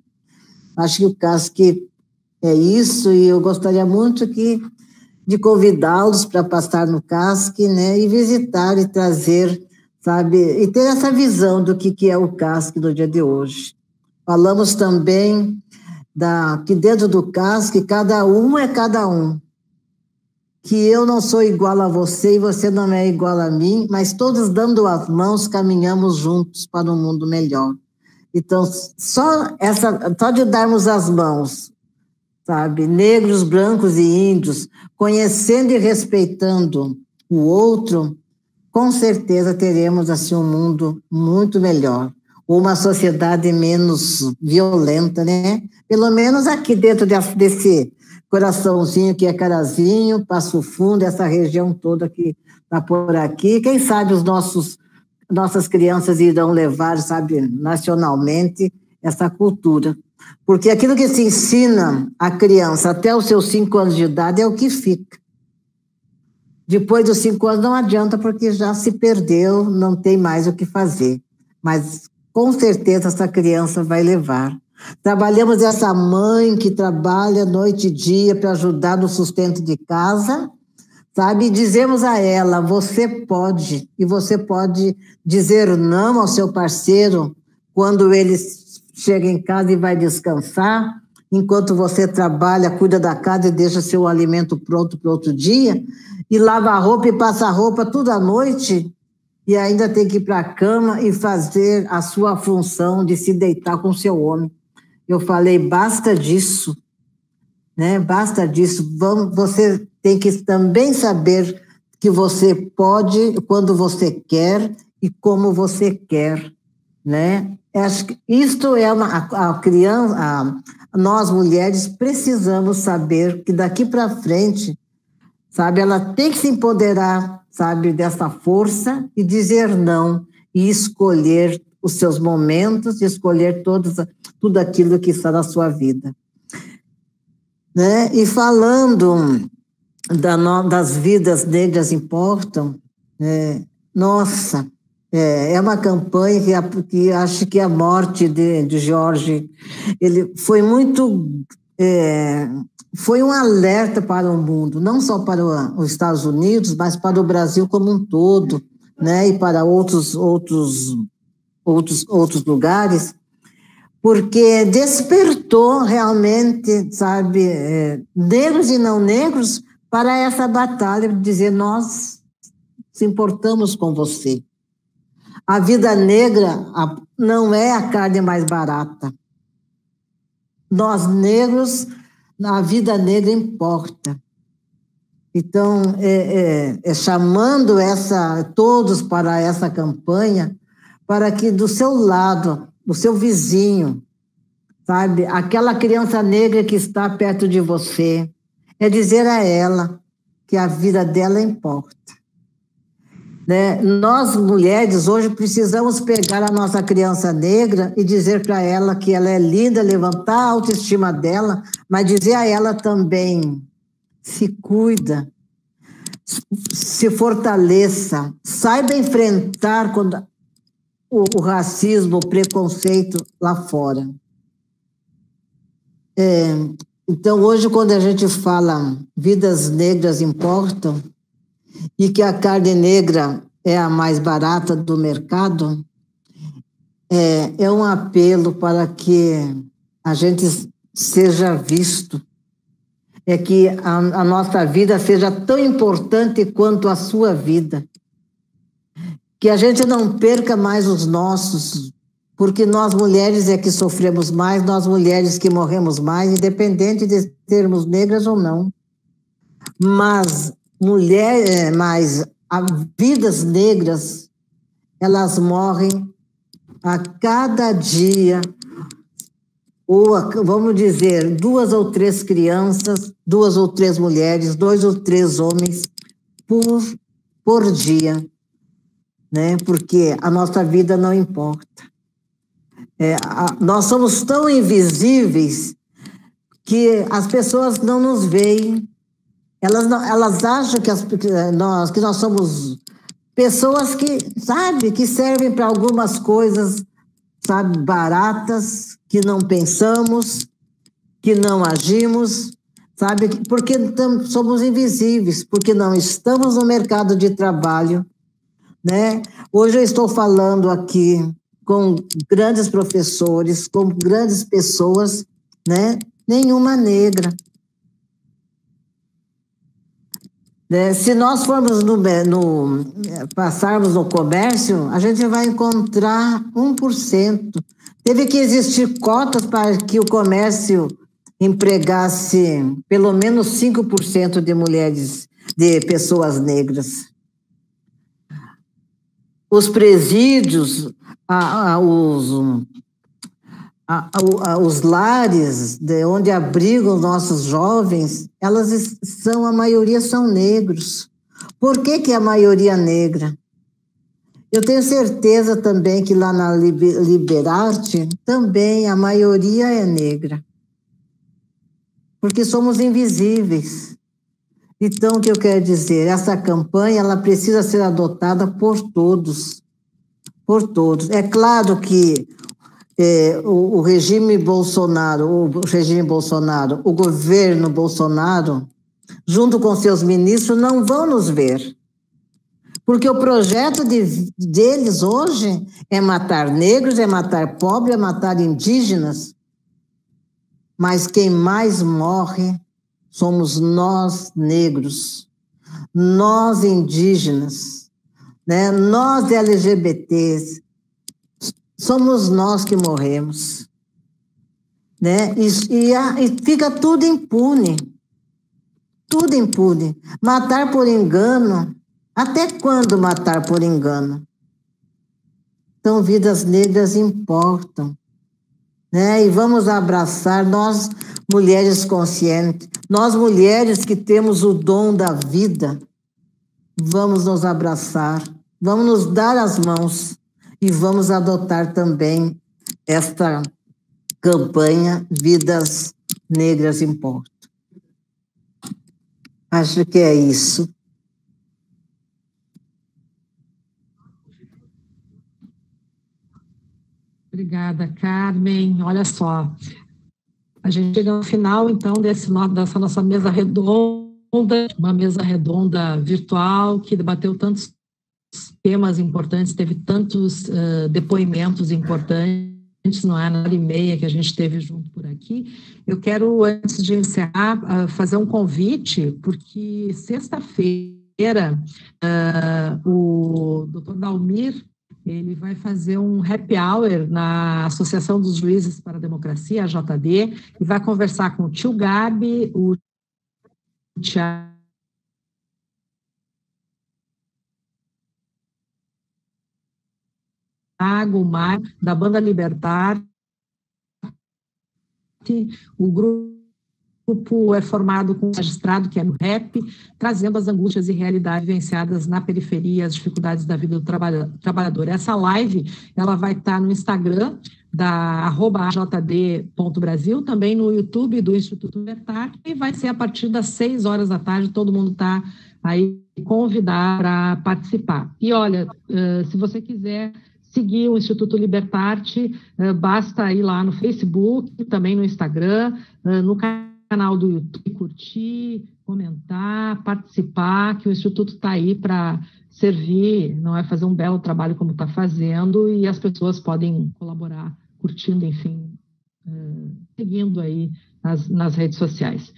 Acho que o CASC é isso, e eu gostaria muito de convidá-los para passar no CASC, né, e visitar e trazer, sabe, e ter essa visão do que é o CASC no dia de hoje. Falamos também que dentro do CASC, cada um é cada um, que eu não sou igual a você e você não é igual a mim, mas todos dando as mãos, caminhamos juntos para um mundo melhor. Então, só de darmos as mãos, sabe, negros, brancos e índios, conhecendo e respeitando o outro, com certeza teremos assim um mundo muito melhor, uma sociedade menos violenta, né? Pelo menos aqui dentro desse coraçãozinho que é Carazinho, Passo Fundo, essa região toda que está por aqui. Quem sabe nossas crianças irão levar, sabe, nacionalmente essa cultura. Porque aquilo que se ensina à criança até os seus 5 anos de idade é o que fica. Depois dos 5 anos não adianta, porque já se perdeu, não tem mais o que fazer. Mas, com certeza, essa criança vai levar. Trabalhamos essa mãe que trabalha noite e dia para ajudar no sustento de casa, sabe? E dizemos a ela, você pode, e você pode dizer não ao seu parceiro quando ele chega em casa e vai descansar, enquanto você trabalha, cuida da casa e deixa seu alimento pronto para outro dia, e lava a roupa e passa a roupa tudo à noite, e ainda tem que ir para a cama e fazer a sua função de se deitar com seu homem. Eu falei, basta disso, né? Basta disso. Você tem que também saber que você pode quando você quer e como você quer, né? Acho que isto é a criança, nós mulheres precisamos saber que daqui para frente, sabe, ela tem que se empoderar, sabe, dessa força e dizer não e escolher os seus momentos, escolher tudo aquilo que está na sua vida. Né? E falando das vidas negras importam, nossa, é uma campanha que acho que a morte de George, ele foi muito... foi um alerta para o mundo, não só para os Estados Unidos, mas para o Brasil como um todo, né? E para outros lugares, porque despertou realmente, sabe, negros e não negros para essa batalha de dizer, nós se importamos com você. A vida negra não é a carne mais barata. Nós negros, a vida negra importa. Então, chamando todos para essa campanha, para que do seu lado, do seu vizinho, sabe, aquela criança negra que está perto de você, é dizer a ela que a vida dela importa. Né? Nós, mulheres, hoje precisamos pegar a nossa criança negra e dizer para ela que ela é linda, levantar a autoestima dela, mas dizer a ela também, se cuida, se fortaleça, saiba enfrentar o racismo, o preconceito lá fora. Então, hoje, quando a gente fala vidas negras importam e que a carne negra é a mais barata do mercado, é um apelo para que a gente seja visto, que a nossa vida seja tão importante quanto a sua vida, que a gente não perca mais os nossos, porque nós mulheres é que sofremos mais, nós mulheres que morremos mais, independente de sermos negras ou não. Mas vidas negras, elas morrem a cada dia, ou vamos dizer, 2 ou 3 crianças, 2 ou 3 mulheres, 2 ou 3 homens por dia. né? Porque a nossa vida não importa. Nós somos tão invisíveis que as pessoas não nos veem. Elas acham que nós somos pessoas que, sabe, que servem para algumas coisas, sabe, baratas, que não pensamos, que não agimos, sabe, porque somos invisíveis, porque não estamos no mercado de trabalho, né? Hoje eu estou falando aqui com grandes professores, com grandes pessoas, né? Nenhuma negra. Se nós formos passarmos no comércio, a gente vai encontrar 1%. Teve que existir cotas para que o comércio empregasse pelo menos 5% de mulheres, de pessoas negras. Os presídios, os lares de onde abrigam nossos jovens, a maioria são negros. Por que a maioria negra? Eu tenho certeza também que lá na Liberarte também a maioria é negra. Porque somos invisíveis. Então, o que eu quero dizer? Essa campanha, ela precisa ser adotada por todos. Por todos. É claro que o regime Bolsonaro, o governo Bolsonaro, junto com seus ministros, não vão nos ver. Porque o projeto deles hoje é matar negros, é matar pobres, é matar indígenas. Mas quem mais morre somos nós negros, nós indígenas, né? Nós LGBTs. Somos nós que morremos, né? E fica tudo impune. Tudo impune. Matar por engano. Até quando matar por engano? Então, vidas negras importam, né? E vamos abraçar, nós, mulheres conscientes, nós, mulheres que temos o dom da vida, vamos nos abraçar, vamos nos dar as mãos. E vamos adotar também esta campanha Vidas Negras Importam. Acho que é isso. Obrigada, Carmen. Olha só, a gente chega no final, então, dessa nossa mesa redonda, uma mesa redonda virtual que debateu tantos temas importantes, teve tantos depoimentos importantes, não é? Na hora e meia que a gente teve junto por aqui. Eu quero, antes de encerrar, fazer um convite, porque sexta-feira o Dr. Dalmir, ele vai fazer um happy hour na Associação dos Juízes para a Democracia, a JD, e vai conversar com o tio Gabi, o Tiago, o Mar, da Banda Libertar. O grupo é formado com um magistrado, que é no REP, trazendo as angústias e realidades vivenciadas na periferia, as dificuldades da vida do trabalhador. Essa live, ela vai estar no Instagram, da @ajd.brasil, também no YouTube do Instituto Libertar, e vai ser a partir das 6 horas da tarde, todo mundo está aí convidado para participar. E olha, se você quiser seguir o Instituto Libertarte, basta ir lá no Facebook, também no Instagram, no canal do YouTube, curtir, comentar, participar, que o Instituto está aí para servir, não é fazer um belo trabalho como está fazendo, e as pessoas podem colaborar, curtindo, enfim, seguindo aí nas redes sociais.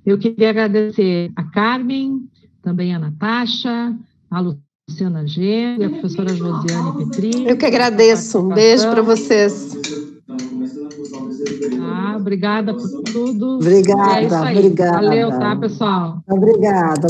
Eu queria agradecer a Carmen, também a Natasha, a Luciana G, e a professora Josiane Petri. Eu que agradeço. Um beijo para vocês. Obrigada por tudo. Obrigada, é isso aí. Obrigada. Valeu, tá, pessoal? Obrigada.